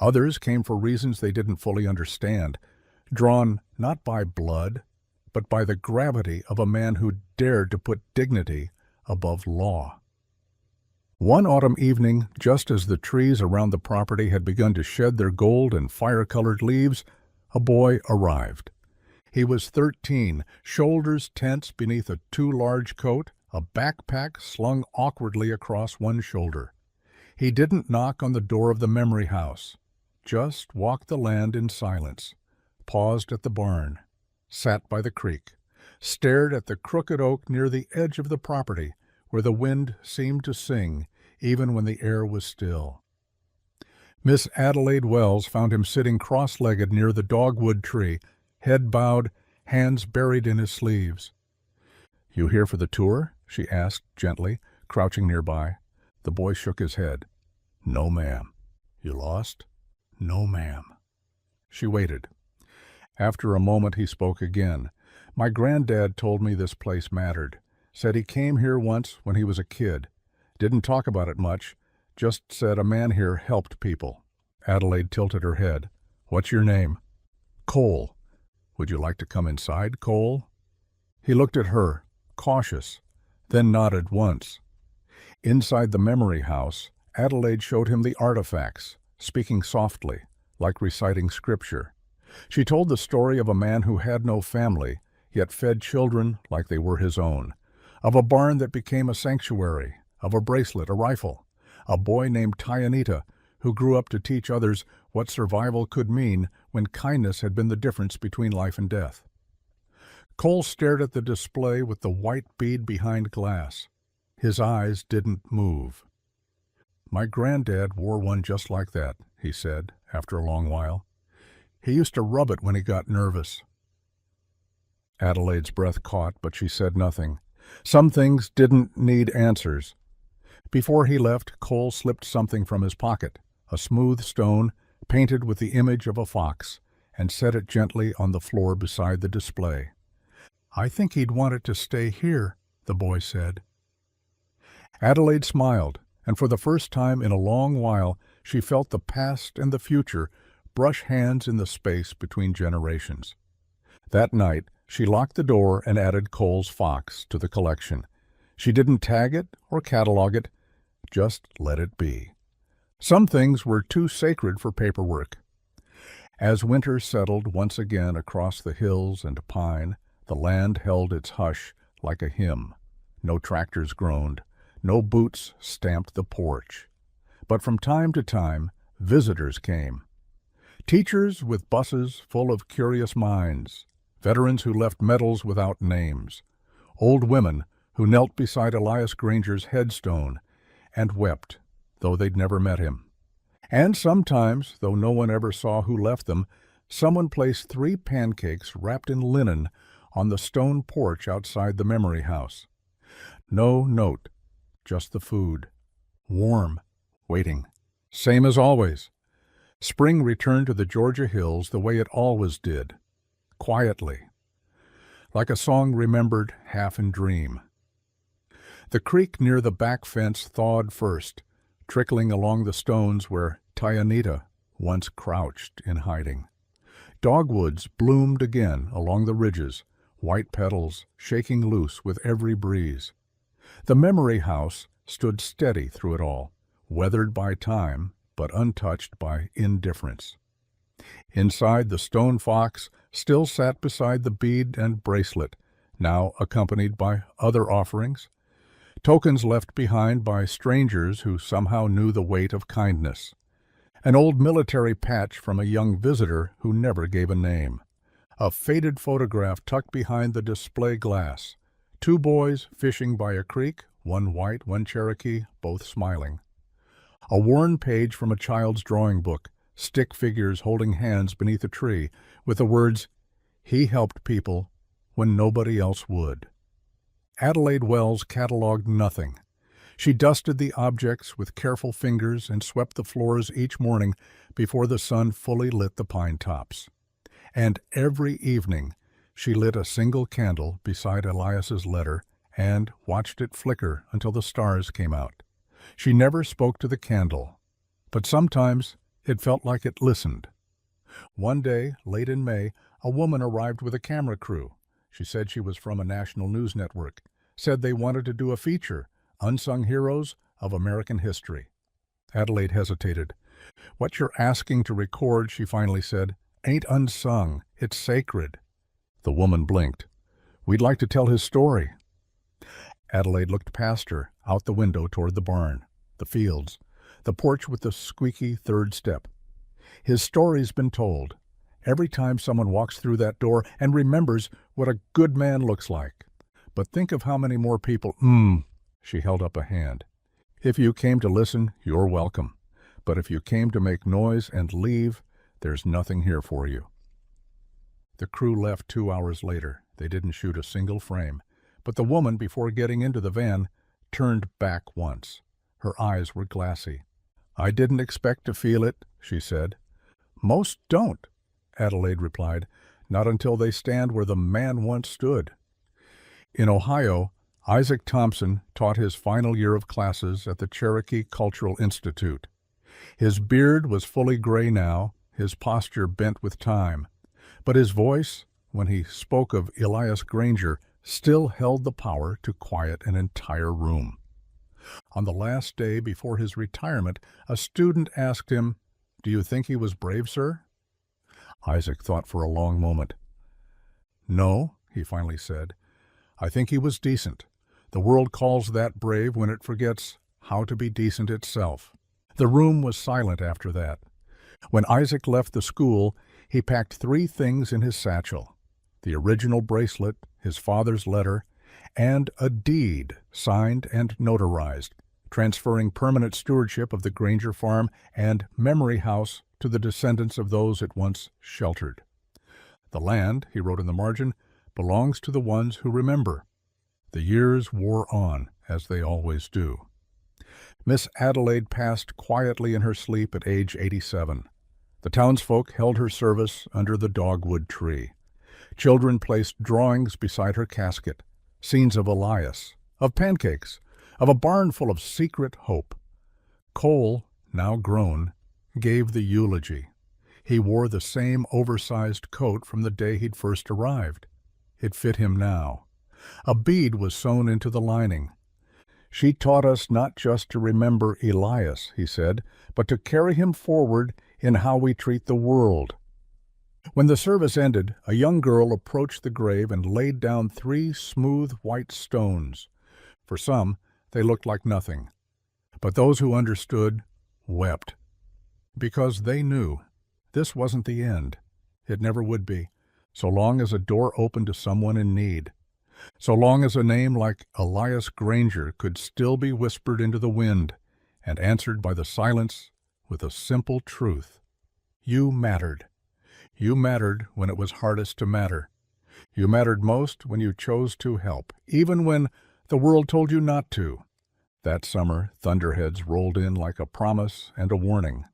Others came for reasons they didn't fully understand, drawn not by blood, but by the gravity of a man who dared to put dignity above law. One autumn evening, just as the trees around the property had begun to shed their gold and fire-colored leaves, a boy arrived. He was 13, shoulders tense beneath a too-large coat, a backpack slung awkwardly across one shoulder. He didn't knock on the door of the memory house, just walked the land in silence, paused at the barn, sat by the creek, stared at the crooked oak near the edge of the property, where the wind seemed to sing even when the air was still. Miss Adelaide Wells found him sitting cross-legged near the dogwood tree, head bowed, hands buried in his sleeves. "You here for the tour?" she asked gently, crouching nearby. The boy shook his head. "No, ma'am." "You lost?" "No, ma'am." She waited. After a moment he spoke again. "My granddad told me this place mattered. Said he came here once when he was a kid. Didn't talk about it much. Just said a man here helped people." Adelaide tilted her head. "What's your name?" "Cole." "Would you like to come inside, Cole?" He looked at her, cautious, then nodded once. Inside the memory house, Adelaide showed him the artifacts, speaking softly, like reciting scripture. She told the story of a man who had no family, yet fed children like they were his own, of a barn that became a sanctuary, of a bracelet, a rifle, a boy named Tyanita who grew up to teach others what survival could mean when kindness had been the difference between life and death. Cole stared at the display with the white bead behind glass. His eyes didn't move. "My granddad wore one just like that," he said, after a long while. "He used to rub it when he got nervous." Adelaide's breath caught, but she said nothing. Some things didn't need answers. Before he left, Cole slipped something from his pocket, a smooth stone painted with the image of a fox, and set it gently on the floor beside the display. "I think he'd want it to stay here," the boy said. Adelaide smiled, and for the first time in a long while she felt the past and the future brush hands in the space between generations. That night, she locked the door and added Cole's fox to the collection. She didn't tag it or catalog it, just let it be. Some things were too sacred for paperwork. As winter settled once again across the hills and pine, the land held its hush like a hymn. No tractors groaned, no boots stamped the porch. But from time to time, visitors came. Teachers with buses full of curious minds, veterans who left medals without names, old women who knelt beside Elias Granger's headstone and wept, though they'd never met him. And sometimes, though no one ever saw who left them, someone placed 3 pancakes wrapped in linen on the stone porch outside the memory house. No note, just the food. Warm, waiting. Same as always. Spring returned to the Georgia hills the way it always did, quietly, like a song remembered half in dream. The creek near the back fence thawed first, trickling along the stones where Tyanita once crouched in hiding. Dogwoods bloomed again along the ridges, white petals shaking loose with every breeze. The memory house stood steady through it all, weathered by time but untouched by indifference. Inside, the stone fox still sat beside the bead and bracelet, now accompanied by other offerings, tokens left behind by strangers who somehow knew the weight of kindness. An old military patch from a young visitor who never gave a name. A faded photograph tucked behind the display glass. Two boys fishing by a creek, one white, one Cherokee, both smiling. A worn page from a child's drawing book, stick figures holding hands beneath a tree, with the words, "He helped people when nobody else would." Adelaide Wells catalogued nothing. She dusted the objects with careful fingers and swept the floors each morning before the sun fully lit the pine tops. And every evening she lit a single candle beside Elias's letter and watched it flicker until the stars came out. She never spoke to the candle, but sometimes it felt like it listened. One day, late in May, a woman arrived with a camera crew. She said she was from a national news network, said they wanted to do a feature, Unsung Heroes of American History. Adelaide hesitated. "What you're asking to record," she finally said, "ain't unsung. It's sacred." The woman blinked. "We'd like to tell his story." Adelaide looked past her, out the window toward the barn, the fields, the porch with the squeaky third step. "His story's been told. Every time someone walks through that door and remembers what a good man looks like. But think of how many more people—" She held up a hand. "If you came to listen, you're welcome. But if you came to make noise and leave, there's nothing here for you." The crew left 2 hours later. They didn't shoot a single frame. But the woman, before getting into the van, turned back once. Her eyes were glassy. "I didn't expect to feel it," she said. "Most don't," Adelaide replied, "not until they stand where the man once stood." In Ohio, Isaac Thompson taught his final year of classes at the Cherokee Cultural Institute. His beard was fully gray now, his posture bent with time, but his voice, when he spoke of Elias Granger, still held the power to quiet an entire room. On the last day before his retirement, a student asked him, "Do you think he was brave, sir?" Isaac thought for a long moment. "No," he finally said. "I think he was decent. The world calls that brave when it forgets how to be decent itself." The room was silent after that. When Isaac left the school, he packed 3 things in his satchel: the original bracelet, his father's letter, and a deed signed and notarized, transferring permanent stewardship of the Granger farm and memory house to the descendants of those it once sheltered. "The land," he wrote in the margin, "belongs to the ones who remember." The years wore on, as they always do. Miss Adelaide passed quietly in her sleep at age 87. The townsfolk held her service under the dogwood tree. Children placed drawings beside her casket, scenes of Elias, of pancakes, of a barn full of secret hope. Cole, now grown, gave the eulogy. He wore the same oversized coat from the day he'd first arrived. It fit him now. A bead was sewn into the lining. "She taught us not just to remember Elias," he said, "but to carry him forward in how we treat the world." When the service ended, a young girl approached the grave and laid down 3 smooth white stones. For some, they looked like nothing. But those who understood wept. Because they knew this wasn't the end. It never would be, so long as a door opened to someone in need. So long as a name like Elias Granger could still be whispered into the wind and answered by the silence with a simple truth. You mattered. You mattered when it was hardest to matter. You mattered most when you chose to help, even when the world told you not to. That summer, thunderheads rolled in like a promise and a warning.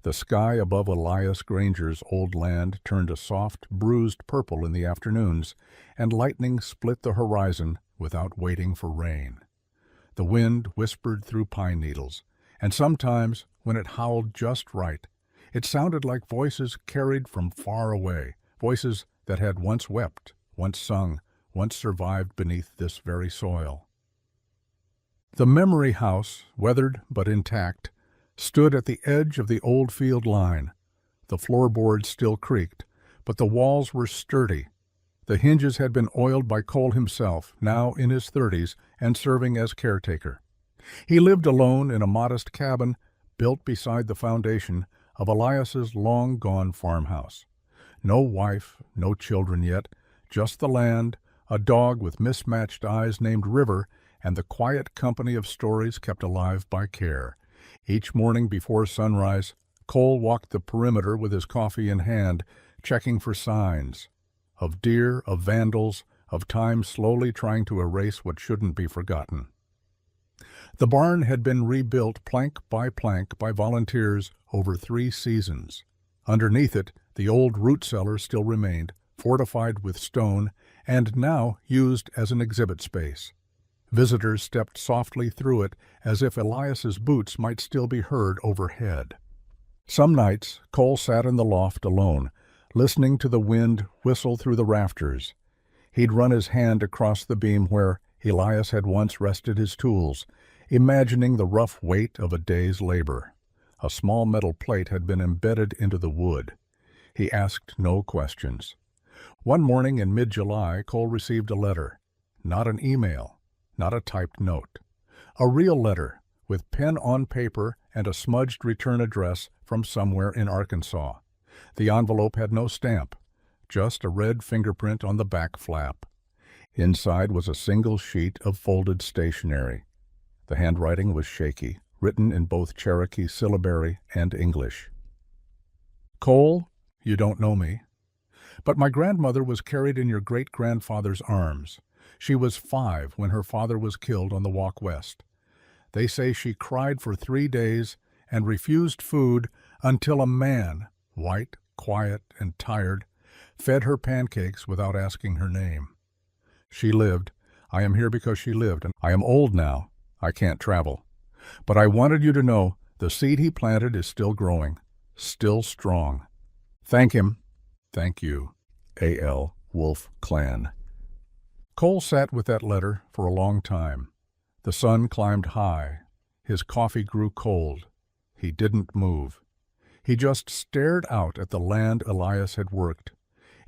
The sky above Elias Granger's old land turned a soft, bruised purple in the afternoons, and lightning split the horizon without waiting for rain. The wind whispered through pine needles, and sometimes, when it howled just right, it sounded like voices carried from far away, voices that had once wept, once sung, once survived beneath this very soil. The memory house, weathered but intact, stood at the edge of the old field line. The floorboards still creaked, but the walls were sturdy. The hinges had been oiled by Cole himself, now in his 30s and serving as caretaker. He lived alone in a modest cabin built beside the foundation of Elias's long-gone farmhouse. No wife, no children yet, just the land, a dog with mismatched eyes named River, and the quiet company of stories kept alive by care. Each morning before sunrise, Cole walked the perimeter with his coffee in hand, checking for signs of deer, of vandals, of time slowly trying to erase what shouldn't be forgotten. The barn had been rebuilt plank by volunteers over 3 seasons. Underneath it, the old root cellar still remained, fortified with stone, and now used as an exhibit space. Visitors stepped softly through it as if Elias's boots might still be heard overhead. Some nights, Cole sat in the loft alone, listening to the wind whistle through the rafters. He'd run his hand across the beam where Elias had once rested his tools, imagining the rough weight of a day's labor. A small metal plate had been embedded into the wood. He asked no questions. One morning in mid-July, Cole received a letter. Not an email, not a typed note. A real letter, with pen on paper and a smudged return address from somewhere in Arkansas. The envelope had no stamp, just a red fingerprint on the back flap. Inside was a single sheet of folded stationery. The handwriting was shaky, written in both Cherokee syllabary and English. Cole, you don't know me, but my grandmother was carried in your great-grandfather's arms. She was 5 when her father was killed on the walk west. They say she cried for 3 days and refused food until a man, white, quiet, and tired, fed her pancakes without asking her name. She lived. I am here because she lived, and I am old now. I can't travel. But I wanted you to know the seed he planted is still growing, still strong. Thank him. Thank you. A.L. Wolf Clan. Cole sat with that letter for a long time. The sun climbed high. His coffee grew cold. He didn't move. He just stared out at the land Elias had worked,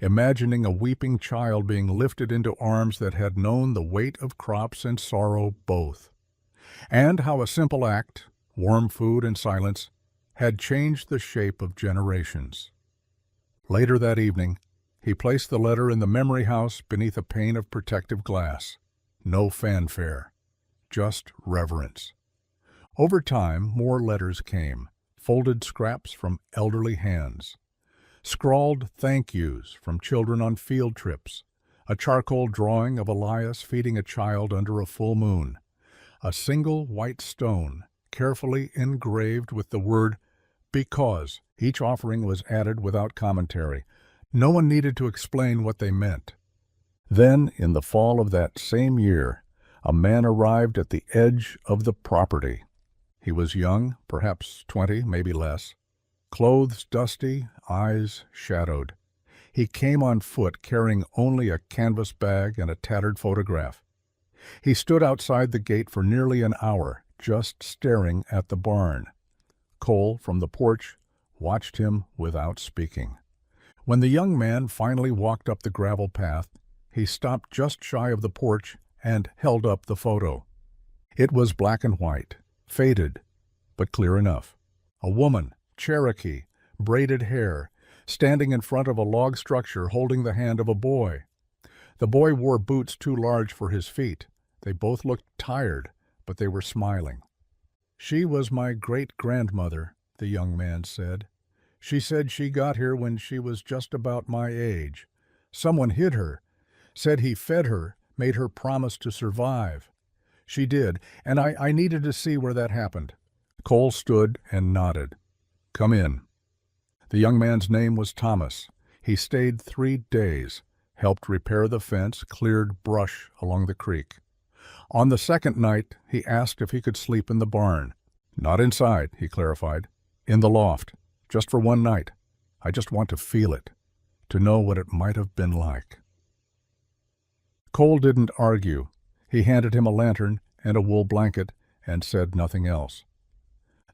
imagining a weeping child being lifted into arms that had known the weight of crops and sorrow both, and how a simple act, warm food and silence, had changed the shape of generations. Later that evening, he placed the letter in the memory house beneath a pane of protective glass. No fanfare, just reverence. Over time, more letters came, folded scraps from elderly hands, scrawled thank yous from children on field trips, a charcoal drawing of Elias feeding a child under a full moon, a single white stone carefully engraved with the word because. Each offering was added without commentary. No one needed to explain what they meant. Then, in the fall of that same year, a man arrived at the edge of the property. He was young, perhaps 20, maybe less, clothes dusty, eyes shadowed. He came on foot carrying only a canvas bag and a tattered photograph. He stood outside the gate for nearly an hour, just staring at the barn. Cole, from the porch, watched him without speaking. When the young man finally walked up the gravel path, he stopped just shy of the porch and held up the photo. It was black and white, faded, but clear enough. A woman, Cherokee, braided hair, standing in front of a log structure holding the hand of a boy. The boy wore boots too large for his feet. They both looked tired, but they were smiling. "She was my great-grandmother," the young man said. "She said she got here when she was just about my age. Someone hid her, said he fed her, made her promise to survive. She did, and I needed to see where that happened." Cole stood and nodded. "Come in." The young man's name was Thomas. He stayed 3 days, helped repair the fence, cleared brush along the creek. On the second night, he asked if he could sleep in the barn. Not inside, he clarified. In the loft. Just for one night. I just want to feel it. To know what it might have been like. Cole didn't argue. He handed him a lantern and a wool blanket and said nothing else.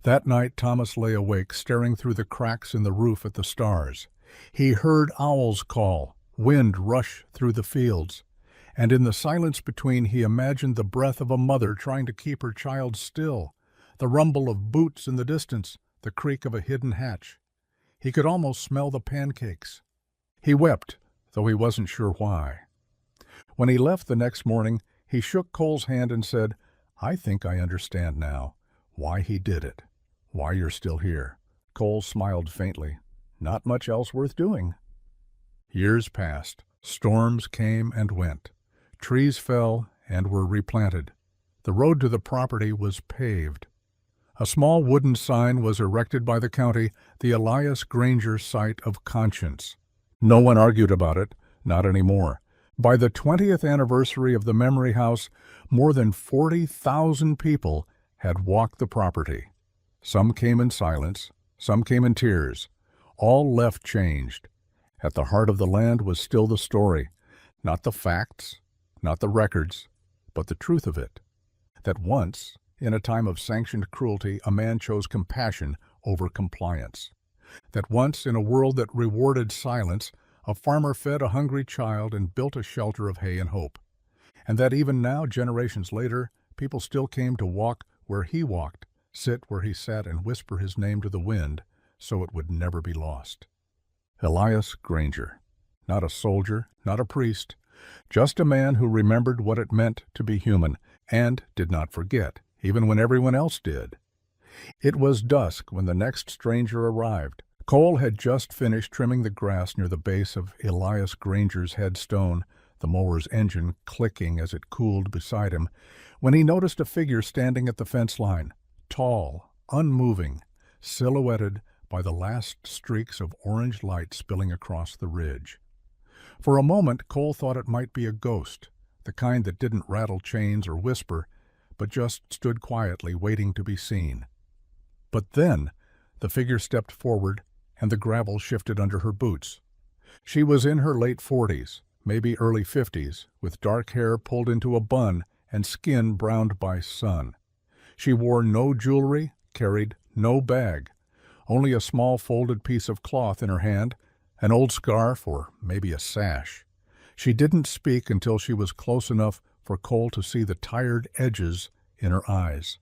That night Thomas lay awake, staring through the cracks in the roof at the stars. He heard owls call, wind rush through the fields, and in the silence between he imagined the breath of a mother trying to keep her child still, the rumble of boots in the distance, the creak of a hidden hatch. He could almost smell the pancakes. He wept, though he wasn't sure why. When he left the next morning, he shook Cole's hand and said, "I think I understand now why he did it, why you're still here." Cole smiled faintly. "Not much else worth doing." Years passed. Storms came and went. Trees fell and were replanted. The road to the property was paved. A small wooden sign was erected by the county, the Elias Granger Site of Conscience. No one argued about it, not anymore. By the 20th anniversary of the Memory House, more than 40,000 people had walked the property. Some came in silence, some came in tears. All left changed. At the heart of the land was still the story, not the facts, not the records, but the truth of it. That once, in a time of sanctioned cruelty, a man chose compassion over compliance. That once, in a world that rewarded silence, a farmer fed a hungry child and built a shelter of hay and hope. And that even now, generations later, people still came to walk where he walked, sit where he sat, and whisper his name to the wind, so it would never be lost. Elias Granger. Not a soldier, not a priest, just a man who remembered what it meant to be human, and did not forget, even when everyone else did. It was dusk when the next stranger arrived. Cole had just finished trimming the grass near the base of Elias Granger's headstone, the mower's engine clicking as it cooled beside him, when he noticed a figure standing at the fence line, tall, unmoving, silhouetted by the last streaks of orange light spilling across the ridge. For a moment, Cole thought it might be a ghost, the kind that didn't rattle chains or whisper, but just stood quietly waiting to be seen. But then the figure stepped forward, and the gravel shifted under her boots. She was in her late 40s, maybe early 50s, with dark hair pulled into a bun and skin browned by sun. She wore no jewelry, carried no bag, only a small folded piece of cloth in her hand, an old scarf or maybe a sash. She didn't speak until she was close enough for Cole to see the tired edges in her eyes.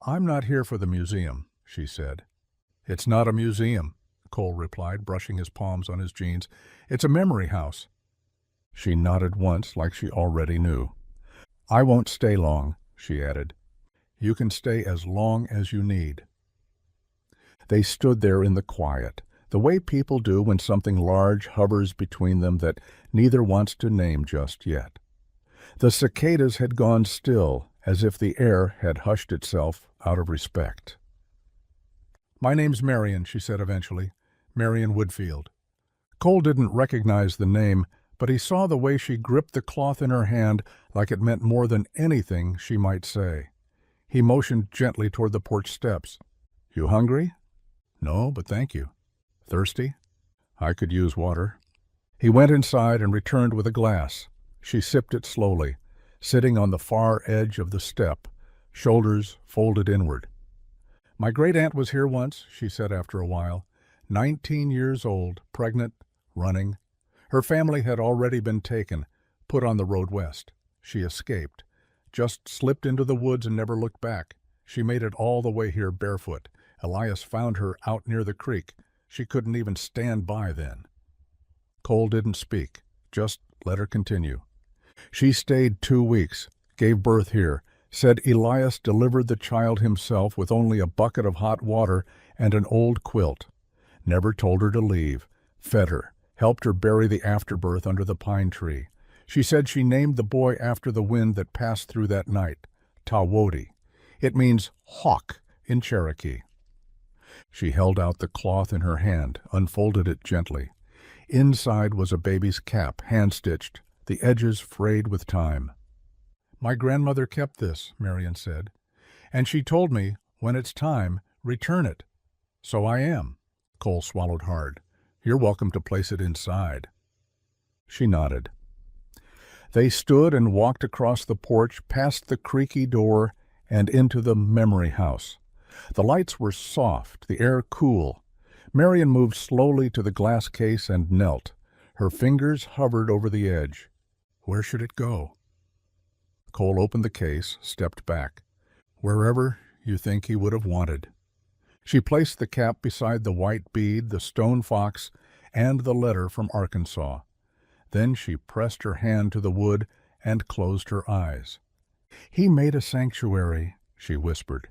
"I'm not here for the museum," she said. "It's not a museum," Cole replied, brushing his palms on his jeans. "It's a memory house." She nodded once, like she already knew. "I won't stay long," she added. "You can stay as long as you need." They stood there in the quiet, the way people do when something large hovers between them that neither wants to name just yet. The cicadas had gone still, as if the air had hushed itself out of respect. "My name's Marion," she said eventually. "Marion Woodfield." Cole didn't recognize the name, but he saw the way she gripped the cloth in her hand like it meant more than anything she might say. He motioned gently toward the porch steps. "You hungry?" "No, but thank you." "Thirsty?" "I could use water." He went inside and returned with a glass. She sipped it slowly, sitting on the far edge of the step, shoulders folded inward. "My great-aunt was here once," she said after a while. 19 years old, pregnant, running. Her family had already been taken, put on the road west. She escaped, just slipped into the woods and never looked back. She made it all the way here barefoot. Elias found her out near the creek. She couldn't even stand by then. Cole didn't speak, just let her continue. She stayed 2 weeks, gave birth here, said Elias delivered the child himself with only a bucket of hot water and an old quilt. Never told her to leave, fed her, helped her bury the afterbirth under the pine tree. She said she named the boy after the wind that passed through that night, Tawodi. It means hawk in Cherokee. She held out the cloth in her hand, unfolded it gently. Inside was a baby's cap, hand-stitched, the edges frayed with time. "My grandmother kept this," Marion said, "and she told me When it's time, return it." "So I am." Cole swallowed hard. "You're welcome to place it inside." She nodded. They stood and walked across the porch, past the creaky door, and into the memory house. The lights were soft, the air cool. Marion moved slowly to the glass case and knelt. Her fingers hovered over the edge. Where should it go? Cole opened the case, stepped back. "Wherever you think he would have wanted." She placed the cap beside the white bead, the stone fox, and the letter from Arkansas. Then she pressed her hand to the wood and closed her eyes. "He made a sanctuary," she whispered,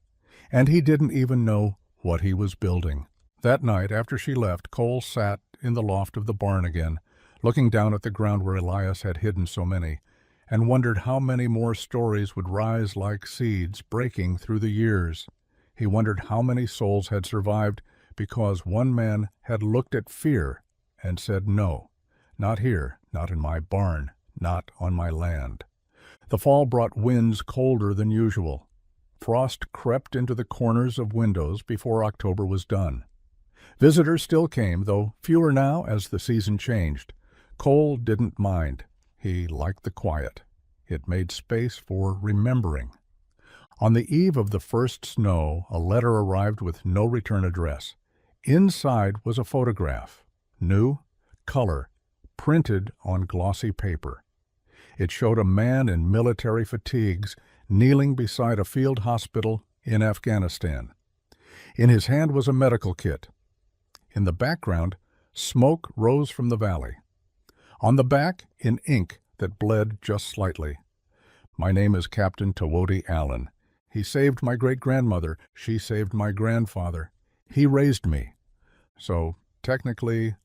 "and he didn't even know what he was building." That night, after she left, Cole sat in the loft of the barn again, looking down at the ground where Elias had hidden so many, and wondered how many more stories would rise like seeds, breaking through the years. He wondered how many souls had survived because one man had looked at fear and said, "No, not here, not in my barn, not on my land." The fall brought winds colder than usual. Frost crept into the corners of windows before October was done. Visitors still came, though fewer now as the season changed. Cole didn't mind. He liked the quiet. It made space for remembering. On the eve of the first snow, a letter arrived with no return address. Inside was a photograph, new, color, printed on glossy paper. It showed a man in military fatigues kneeling beside a field hospital in Afghanistan. In his hand was a medical kit. In the background, smoke rose from the valley. On the back, in ink that bled just slightly, "My name is Captain Tawodi Allen. He saved my great-grandmother. She saved my grandfather. He raised me. So, technically,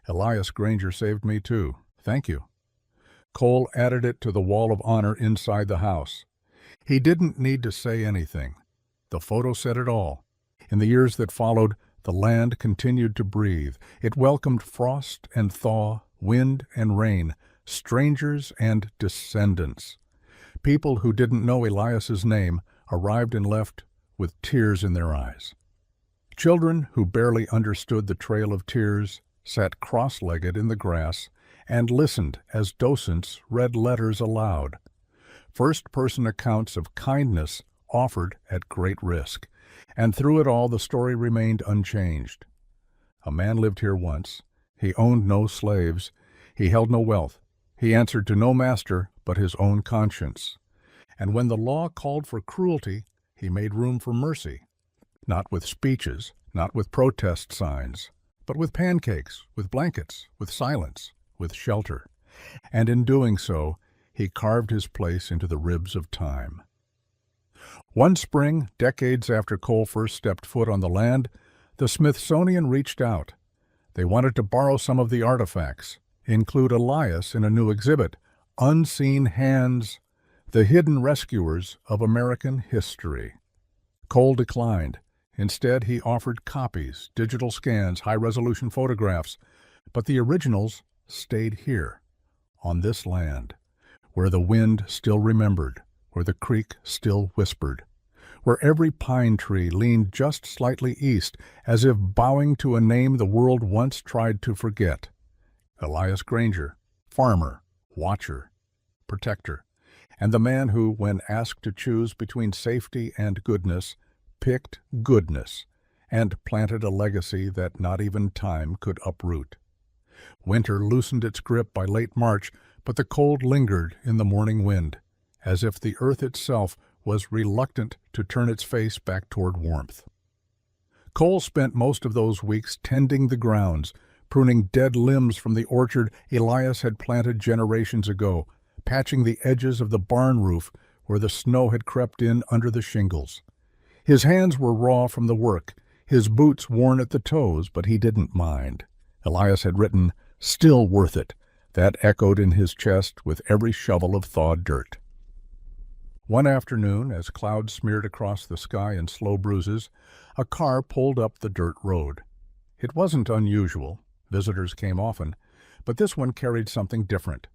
Elias Granger saved me too. Thank you." Cole added it to the wall of honor inside the house. He didn't need to say anything. The photo said it all. In the years that followed, the land continued to breathe. It welcomed frost and thaw, wind and rain, strangers and descendants. People who didn't know Elias's name arrived and left with tears in their eyes. Children who barely understood the trail of tears sat cross-legged in the grass and listened as docents read letters aloud. First-person accounts of kindness offered at great risk, and through it all the story remained unchanged. A man lived here once. He owned no slaves. He held no wealth. He answered to no master but his own conscience. And when the law called for cruelty, he made room for mercy. Not with speeches, not with protest signs, but with pancakes, with blankets, with silence, with shelter. And in doing so, he carved his place into the ribs of time. One spring, decades after Cole first stepped foot on the land, the Smithsonian reached out. They wanted to borrow some of the artifacts, include Elias in a new exhibit, Unseen Hands, the Hidden Rescuers of American History. Cole declined. Instead, he offered copies, digital scans, high-resolution photographs, but the originals stayed here, on this land, where the wind still remembered, where the creek still whispered, where every pine tree leaned just slightly east, as if bowing to a name the world once tried to forget. Elias Granger, farmer, watcher, protector, and the man who, when asked to choose between safety and goodness, picked goodness and planted a legacy that not even time could uproot. Winter loosened its grip by late March, but the cold lingered in the morning wind, as if the earth itself was reluctant to turn its face back toward warmth. Cole spent most of those weeks tending the grounds, pruning dead limbs from the orchard Elias had planted generations ago, patching the edges of the barn roof where the snow had crept in under the shingles. His hands were raw from the work, his boots worn at the toes, but he didn't mind. Elias had written, "Still worth it." That echoed in his chest with every shovel of thawed dirt. One afternoon, as clouds smeared across the sky in slow bruises, a car pulled up the dirt road. It wasn't unusual. Visitors came often, but this one carried something different.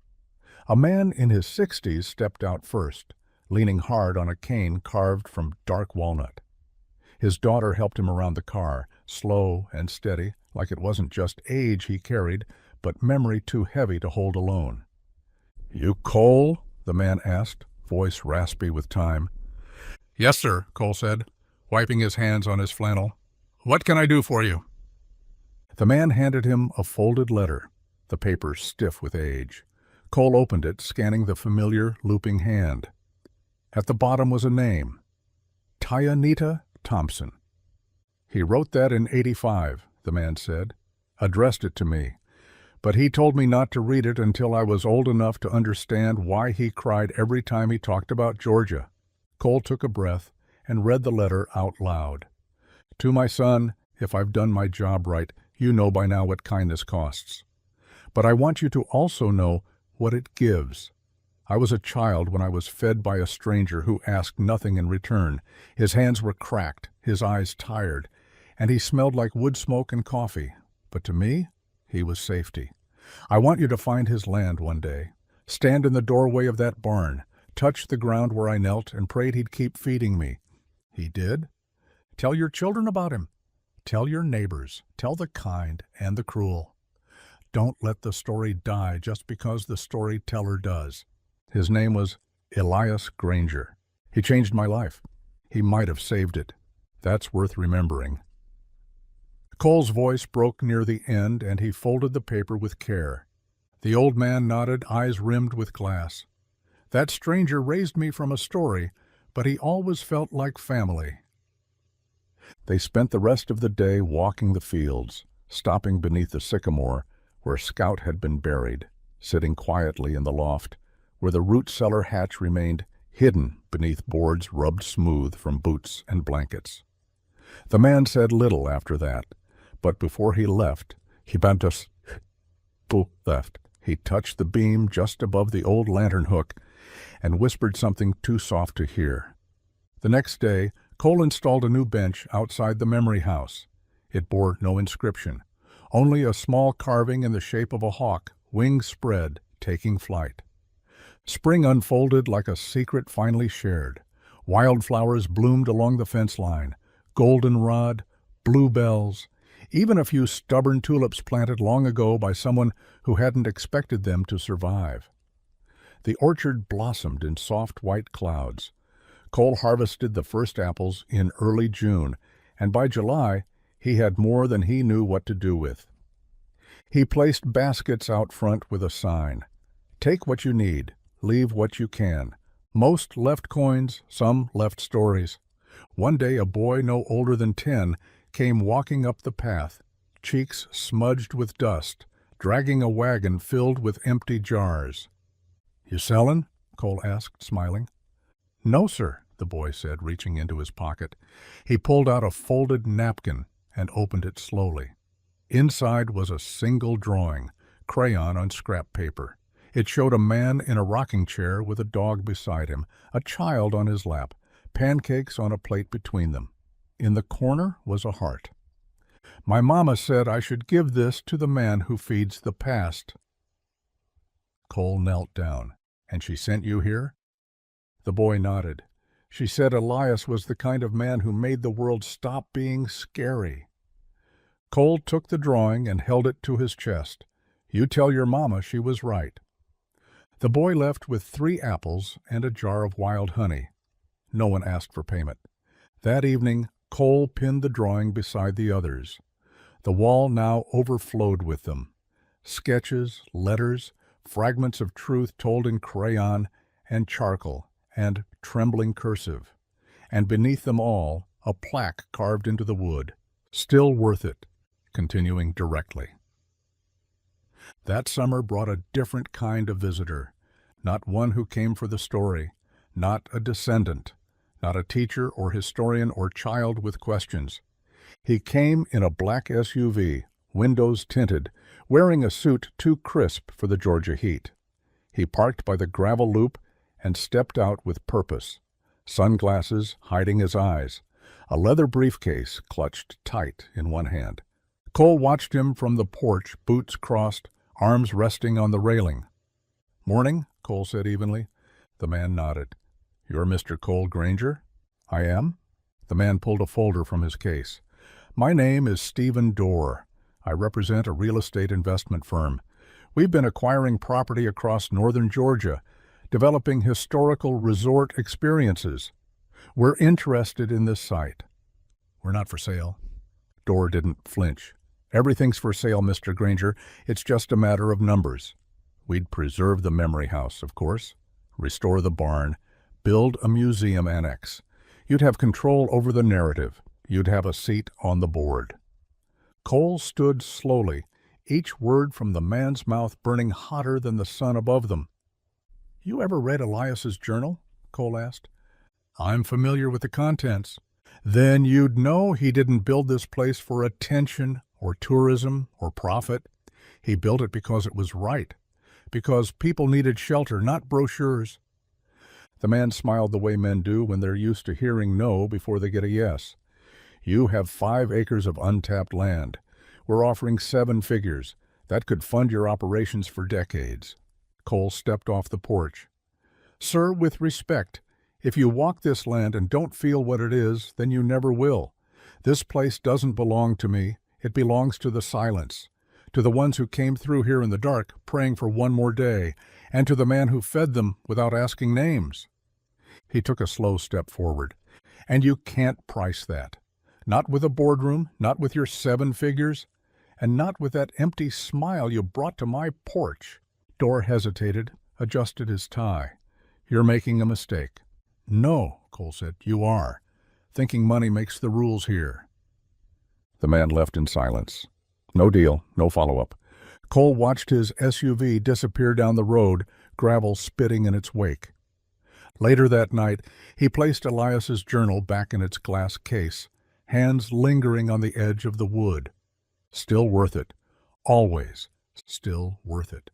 A man in his 60s stepped out first, leaning hard on a cane carved from dark walnut. His daughter helped him around the car, slow and steady, like it wasn't just age he carried, but memory too heavy to hold alone. "You Cole?" the man asked, voice raspy with time. "Yes, sir," Cole said, wiping his hands on his flannel. "What can I do for you?" The man handed him a folded letter, the paper stiff with age. Cole opened it, scanning the familiar, looping hand. At the bottom was a name, Tyanita Thompson. "He wrote that in '85, the man said, addressed it to me. But he told me not to read it until I was old enough to understand why he cried every time he talked about Georgia." Cole took a breath and read the letter out loud. "To my son, if I've done my job right, you know by now what kindness costs. But I want you to also know what it gives. I was a child when I was fed by a stranger who asked nothing in return. His hands were cracked, his eyes tired, and he smelled like wood smoke and coffee. But to me, he was safety. I want you to find his land one day. Stand in the doorway of that barn, touch the ground where I knelt and prayed he'd keep feeding me. He did. Tell your children about him. Tell your neighbors. Tell the kind and the cruel. Don't let the story die just because the storyteller does. His name was Elias Granger. He changed my life. He might have saved it. That's worth remembering." Cole's voice broke near the end, and he folded the paper with care. The old man nodded, eyes rimmed with glass. "That stranger raised me from a story, but he always felt like family." They spent the rest of the day walking the fields, stopping beneath the sycamore where Scout had been buried, sitting quietly in the loft, where the root cellar hatch remained hidden beneath boards rubbed smooth from boots and blankets. The man said little after that, but before he left, he touched the beam just above the old lantern hook and whispered something too soft to hear. The next day, Cole installed a new bench outside the memory house. It bore no inscription, only a small carving in the shape of a hawk, wings spread, taking flight. Spring unfolded like a secret finally shared. Wildflowers bloomed along the fence line, goldenrod, bluebells, even a few stubborn tulips planted long ago by someone who hadn't expected them to survive. The orchard blossomed in soft white clouds. Cole harvested the first apples in early June, and by July he had more than he knew what to do with. He placed baskets out front with a sign, "Take what you need, leave what you can." Most left coins, some left stories. One day a boy no older than 10 came walking up the path, cheeks smudged with dust, dragging a wagon filled with empty jars. "You sellin'?" Cole asked, smiling. "No, sir," the boy said, reaching into his pocket. He pulled out a folded napkin and opened it slowly. Inside was a single drawing, crayon on scrap paper. It showed a man in a rocking chair with a dog beside him, a child on his lap, pancakes on a plate between them. In the corner was a heart. "My mama said I should give this to the man who feeds the past." Cole knelt down. "And she sent you here?" The boy nodded. "She said Elias was the kind of man who made the world stop being scary." Cole took the drawing and held it to his chest. "You tell your mama she was right." The boy left with 3 apples and a jar of wild honey. No one asked for payment. That evening, Cole pinned the drawing beside the others. The wall now overflowed with them. Sketches, letters, fragments of truth told in crayon and charcoal and trembling cursive. And beneath them all, a plaque carved into the wood. "Still worth it," continuing directly. That summer brought a different kind of visitor, not one who came for the story, not a descendant, not a teacher or historian or child with questions. He came in a black SUV, windows tinted, wearing a suit too crisp for the Georgia heat. He parked by the gravel loop and stepped out with purpose, sunglasses hiding his eyes, a leather briefcase clutched tight in one hand. Cole watched him from the porch, boots crossed, arms resting on the railing. "Morning," Cole said evenly. The man nodded. "You're Mr. Cole Granger?" "I am." The man pulled a folder from his case. "My name is Stephen Dorr. I represent a real estate investment firm. We've been acquiring property across northern Georgia, developing historical resort experiences. We're interested in this site." "We're not for sale." Dorr didn't flinch. "Everything's for sale, Mr. Granger. It's just a matter of numbers." "We'd preserve the memory house, of course, restore the barn, build a museum annex. You'd have control over the narrative. You'd have a seat on the board." Cole stood slowly, each word from the man's mouth burning hotter than the sun above them. "You ever read Elias's journal?" Cole asked. "I'm familiar with the contents." "Then you'd know he didn't build this place for attention or tourism or profit. He built it because it was right, because people needed shelter, not brochures." The man smiled the way men do when they're used to hearing no before they get a yes. "You have 5 acres of untapped land. We're offering 7 figures. That could fund your operations for decades." Cole stepped off the porch. "Sir, with respect, if you walk this land and don't feel what it is, then you never will. This place doesn't belong to me. It belongs to the silence, to the ones who came through here in the dark, praying for one more day, and to the man who fed them without asking names." He took a slow step forward. "And you can't price that. Not with a boardroom, not with your 7 figures, and not with that empty smile you brought to my porch." Dorr hesitated, adjusted his tie. "You're making a mistake." "No," Cole said, "you are. Thinking money makes the rules here." The man left in silence. No deal, no follow-up. Cole watched his SUV disappear down the road, gravel spitting in its wake. Later that night, he placed Elias's journal back in its glass case, hands lingering on the edge of the wood. Still worth it. Always still worth it.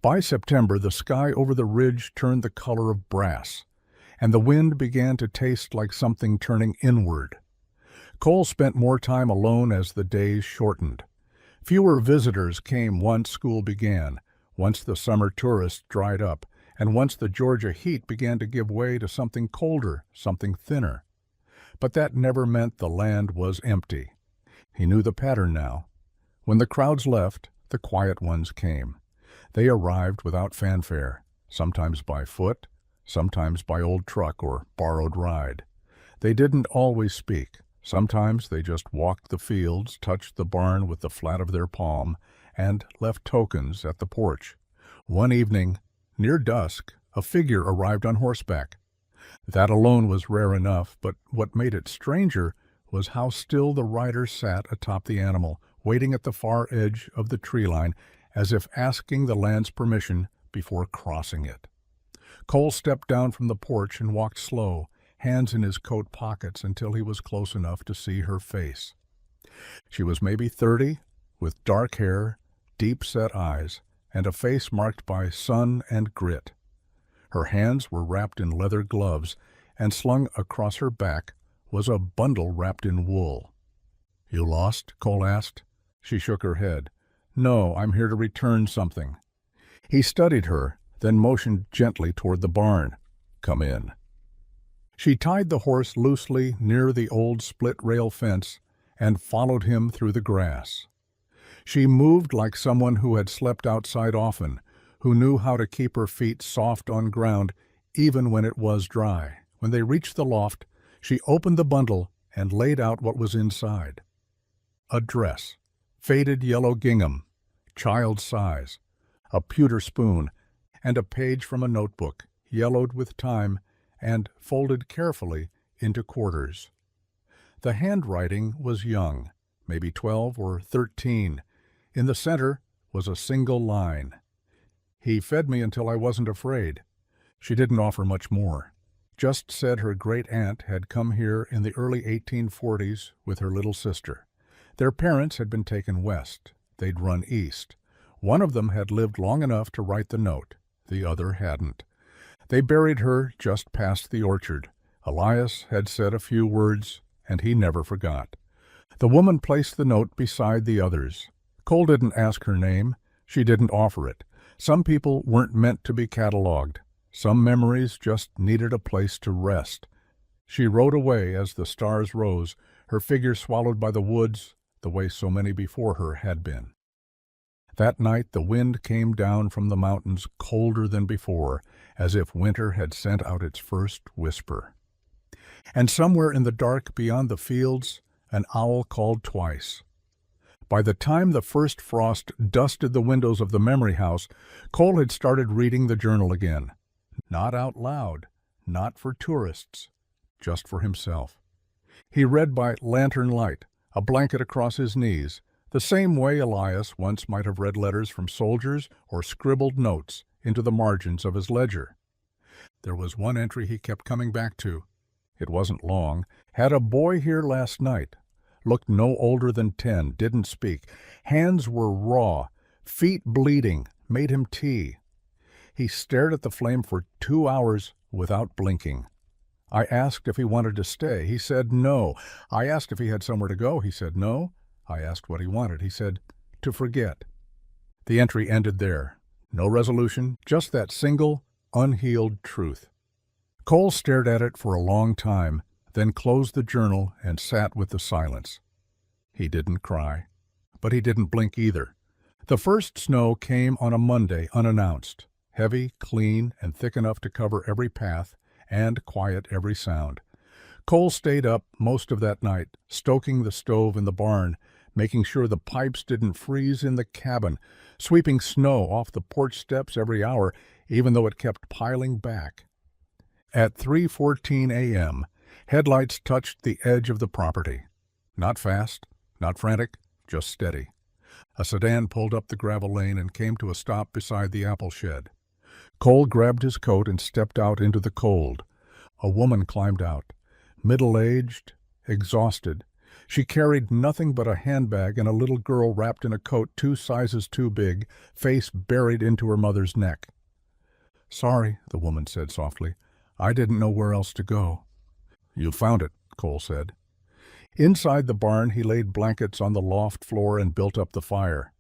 By September, the sky over the ridge turned the color of brass, and the wind began to taste like something turning inward. Cole spent more time alone as the days shortened. Fewer visitors came once school began, once the summer tourists dried up, and once the Georgia heat began to give way to something colder, something thinner. But that never meant the land was empty. He knew the pattern now. When the crowds left, the quiet ones came. They arrived without fanfare, sometimes by foot, sometimes by old truck or borrowed ride. They didn't always speak. Sometimes they just walked the fields, touched the barn with the flat of their palm, and left tokens at the porch. One evening, near dusk, a figure arrived on horseback. That alone was rare enough, but what made it stranger was how still the rider sat atop the animal, waiting at the far edge of the tree line, as if asking the land's permission before crossing it. Cole stepped down from the porch and walked slow, hands in his coat pockets, until he was close enough to see her face. She was maybe 30, with dark hair, deep-set eyes, and a face marked by sun and grit. Her hands were wrapped in leather gloves, and slung across her back was a bundle wrapped in wool. "You lost?" Cole asked. She shook her head. "No, I'm here to return something." He studied her, then motioned gently toward the barn. "Come in." She tied the horse loosely near the old split-rail fence and followed him through the grass. She moved like someone who had slept outside often, who knew how to keep her feet soft on ground even when it was dry. When they reached the loft, she opened the bundle and laid out what was inside. A dress, faded yellow gingham, child's size, a pewter spoon, and a page from a notebook, yellowed with time and folded carefully into quarters. The handwriting was young, maybe 12 or 13. In the center was a single line. "He fed me until I wasn't afraid." She didn't offer much more. Just said her great-aunt had come here in the early 1840s with her little sister. Their parents had been taken west. They'd run east. One of them had lived long enough to write the note. The other hadn't. They buried her just past the orchard. Elias had said a few words, and he never forgot. The woman placed the note beside the others. Cole didn't ask her name. She didn't offer it. Some people weren't meant to be catalogued. Some memories just needed a place to rest. She rode away as the stars rose, her figure swallowed by the woods, the way so many before her had been. That night the wind came down from the mountains colder than before, as if winter had sent out its first whisper. And somewhere in the dark beyond the fields, an owl called twice. By the time the first frost dusted the windows of the memory house, Cole had started reading the journal again. Not out loud, not for tourists, just for himself. He read by lantern light, a blanket across his knees, the same way Elias once might have read letters from soldiers or scribbled notes into the margins of his ledger. There was one entry he kept coming back to. It wasn't long. Had a boy here last night. Looked no older than 10, didn't speak. Hands were raw, feet bleeding, made him tea. He stared at the flame for 2 hours without blinking. I asked if he wanted to stay. He said no. I asked if he had somewhere to go. He said no. I asked what he wanted. He said, to forget. The entry ended there. No resolution, just that single, unhealed truth. Cole stared at it for a long time, then closed the journal and sat with the silence. He didn't cry, but he didn't blink either. The first snow came on a Monday unannounced, heavy, clean, and thick enough to cover every path and quiet every sound. Cole stayed up most of that night, stoking the stove in the barn, making sure the pipes didn't freeze in the cabin, sweeping snow off the porch steps every hour, even though it kept piling back. At 3:14 a.m., headlights touched the edge of the property. Not fast, not frantic, just steady. A sedan pulled up the gravel lane and came to a stop beside the apple shed. Cole grabbed his coat and stepped out into the cold. A woman climbed out, middle-aged, exhausted. She carried nothing but a handbag and a little girl wrapped in a coat 2 sizes too big, face buried into her mother's neck. "Sorry," the woman said softly. "I didn't know where else to go." "You found it," Cole said. Inside the barn he laid blankets on the loft floor and built up the fire.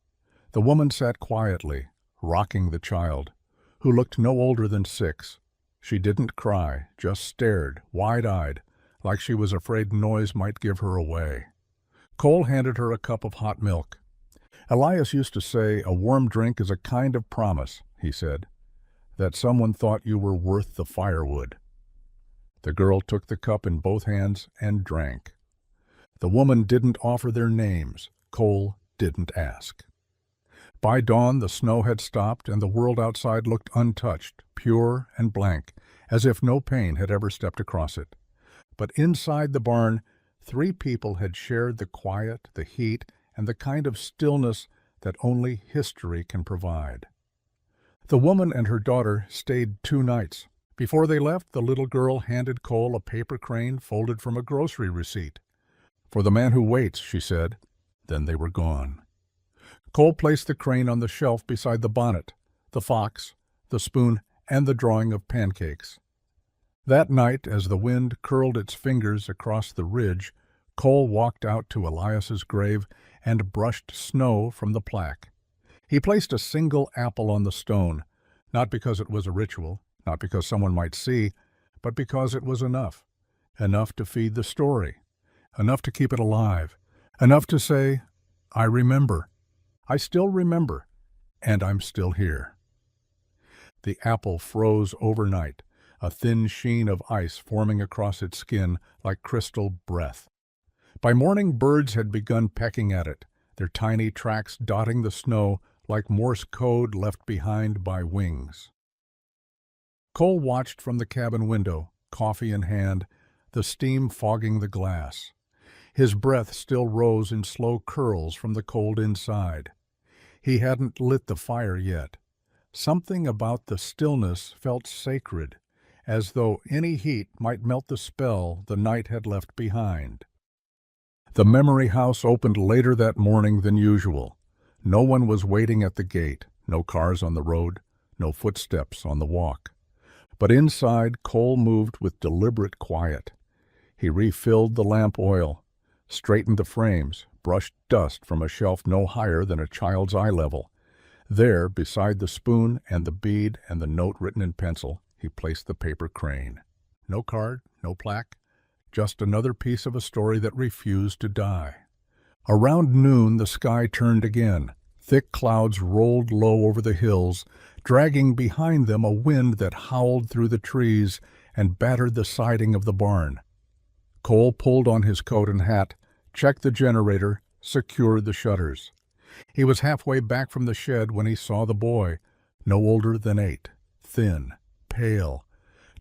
The woman sat quietly, rocking the child, who looked no older than 6. She didn't cry, just stared, wide-eyed, like she was afraid noise might give her away. Cole handed her a cup of hot milk. "Elias used to say a warm drink is a kind of promise," he said, "that someone thought you were worth the firewood." The girl took the cup in both hands and drank. The woman didn't offer their names. Cole didn't ask. By dawn the snow had stopped and the world outside looked untouched, pure and blank, as if no pain had ever stepped across it. But inside the barn, 3 people had shared the quiet, the heat, and the kind of stillness that only history can provide. The woman and her daughter stayed 2 nights. Before they left, the little girl handed Cole a paper crane folded from a grocery receipt. "For the man who waits," she said. Then they were gone. Cole placed the crane on the shelf beside the bonnet, the fox, the spoon, and the drawing of pancakes. That night, as the wind curled its fingers across the ridge, Cole walked out to Elias's grave and brushed snow from the plaque. He placed a single apple on the stone, not because it was a ritual, not because someone might see, but because it was enough. Enough to feed the story. Enough to keep it alive. Enough to say, "I remember. I still remember. And I'm still here." The apple froze overnight, a thin sheen of ice forming across its skin like crystal breath. By morning, birds had begun pecking at it, their tiny tracks dotting the snow like Morse code left behind by wings. Cole watched from the cabin window, coffee in hand, the steam fogging the glass. His breath still rose in slow curls from the cold inside. He hadn't lit the fire yet. Something about the stillness felt sacred, as though any heat might melt the spell the night had left behind. The memory house opened later that morning than usual. No one was waiting at the gate, no cars on the road, no footsteps on the walk. But inside, Cole moved with deliberate quiet. He refilled the lamp oil, straightened the frames, brushed dust from a shelf no higher than a child's eye level. There, beside the spoon and the bead and the note written in pencil, he placed the paper crane. No card, no plaque, just another piece of a story that refused to die. Around noon the sky turned again. Thick clouds rolled low over the hills, dragging behind them a wind that howled through the trees and battered the siding of the barn. Cole pulled on his coat and hat, checked the generator, secured the shutters. He was halfway back from the shed when he saw the boy, no older than 8, thin, pale,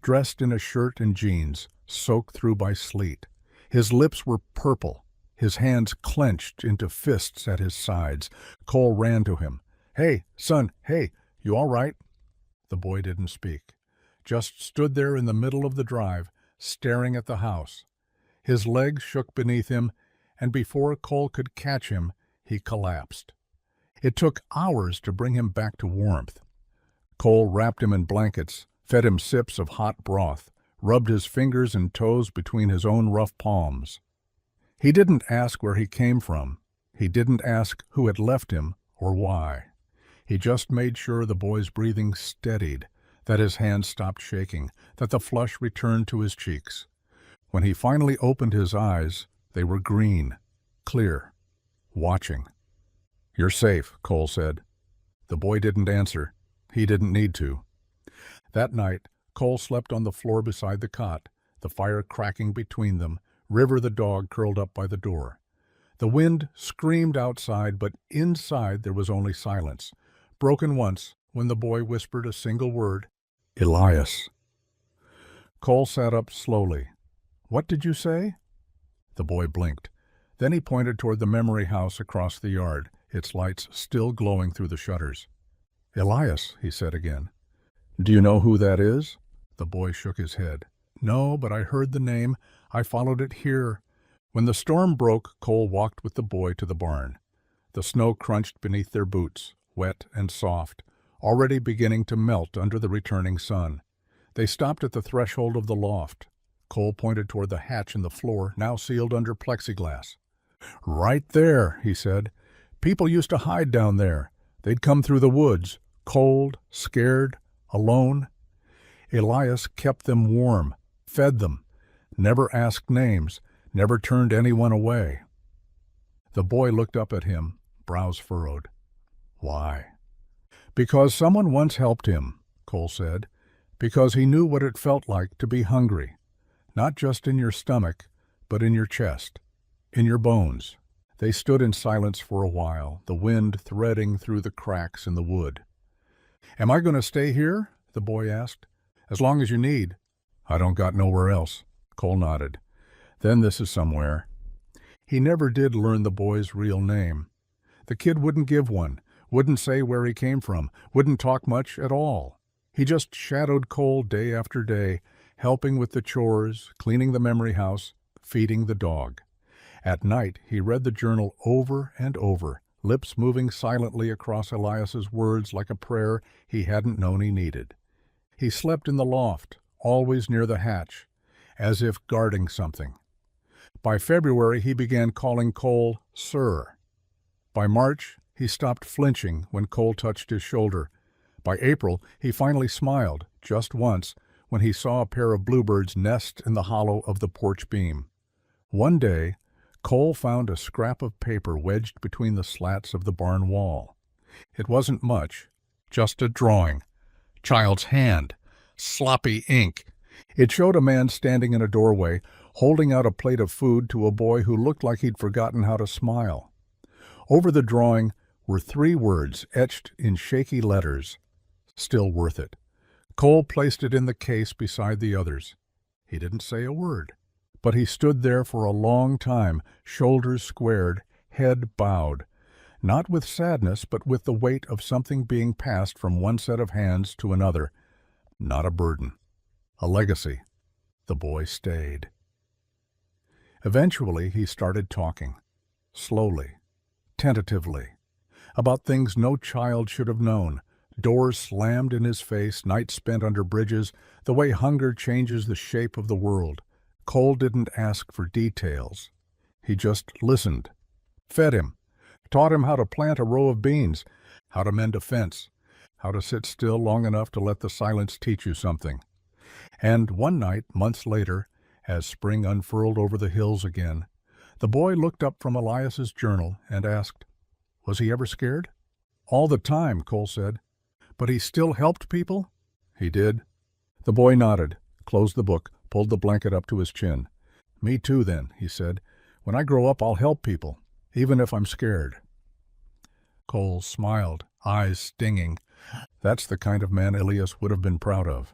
dressed in a shirt and jeans, soaked through by sleet. His lips were purple, his hands clenched into fists at his sides. Cole ran to him. "Hey, son, hey, you all right?" The boy didn't speak, just stood there in the middle of the drive, staring at the house. His legs shook beneath him, and before Cole could catch him, he collapsed. It took hours to bring him back to warmth. Cole wrapped him in blankets, fed him sips of hot broth, rubbed his fingers and toes between his own rough palms. He didn't ask where he came from. He didn't ask who had left him or why. He just made sure the boy's breathing steadied, that his hands stopped shaking, that the flush returned to his cheeks. When he finally opened his eyes, they were green, clear, watching. "You're safe," Cole said. The boy didn't answer. He didn't need to. That night, Cole slept on the floor beside the cot, the fire cracking between them, River the dog curled up by the door. The wind screamed outside, but inside there was only silence, broken once when the boy whispered a single word, "Elias." Cole sat up slowly. "What did you say?" The boy blinked. Then he pointed toward the memory house across the yard, its lights still glowing through the shutters. "Elias," he said again. "Do you know who that is?" The boy shook his head. "No, but I heard the name. I followed it here." When the storm broke, Cole walked with the boy to the barn. The snow crunched beneath their boots, wet and soft, already beginning to melt under the returning sun. They stopped at the threshold of the loft. Cole pointed toward the hatch in the floor, now sealed under plexiglass. "Right there," he said. "People used to hide down there. They'd come through the woods, cold, scared, alone. Elias kept them warm, fed them, never asked names, never turned anyone away." The boy looked up at him, brows furrowed. "Why?" "Because someone once helped him," Cole said. "Because he knew what it felt like to be hungry. Not just in your stomach, but in your chest, in your bones." They stood in silence for a while, the wind threading through the cracks in the wood. "Am I going to stay here?" the boy asked. "As long as you need." "I don't got nowhere else." Cole nodded. "Then this is somewhere." He never did learn the boy's real name. The kid wouldn't give one, wouldn't say where he came from, wouldn't talk much at all. He just shadowed Cole day after day, helping with the chores, cleaning the memory house, feeding the dog. At night, he read the journal over and over, lips moving silently across Elias's words like a prayer he hadn't known he needed. He slept in the loft, always near the hatch, as if guarding something. By February, he began calling Cole Sir. By March, he stopped flinching when Cole touched his shoulder. By April, he finally smiled, just once, when he saw a pair of bluebirds nest in the hollow of the porch beam. One day, Cole found a scrap of paper wedged between the slats of the barn wall. It wasn't much, just a drawing. Child's hand, sloppy ink. It showed a man standing in a doorway, holding out a plate of food to a boy who looked like he'd forgotten how to smile. Over the drawing were 3 words etched in shaky letters, "Still worth it." Cole placed it in the case beside the others. He didn't say a word, but he stood there for a long time, shoulders squared, head bowed, not with sadness, but with the weight of something being passed from one set of hands to another. Not a burden. A legacy. The boy stayed. Eventually, he started talking, slowly, tentatively, about things no child should have known. Doors slammed in his face, nights spent under bridges, the way hunger changes the shape of the world. Cole didn't ask for details. He just listened, fed him, taught him how to plant a row of beans, how to mend a fence, how to sit still long enough to let the silence teach you something. And one night, months later, as spring unfurled over the hills again, the boy looked up from Elias's journal and asked, "Was he ever scared?" "All the time," Cole said. "But he still helped people?" "He did." The boy nodded, closed the book, pulled the blanket up to his chin. "Me too, then," he said. "When I grow up, I'll help people, even if I'm scared." Cole smiled, eyes stinging. That's the kind of man Elias would have been proud of.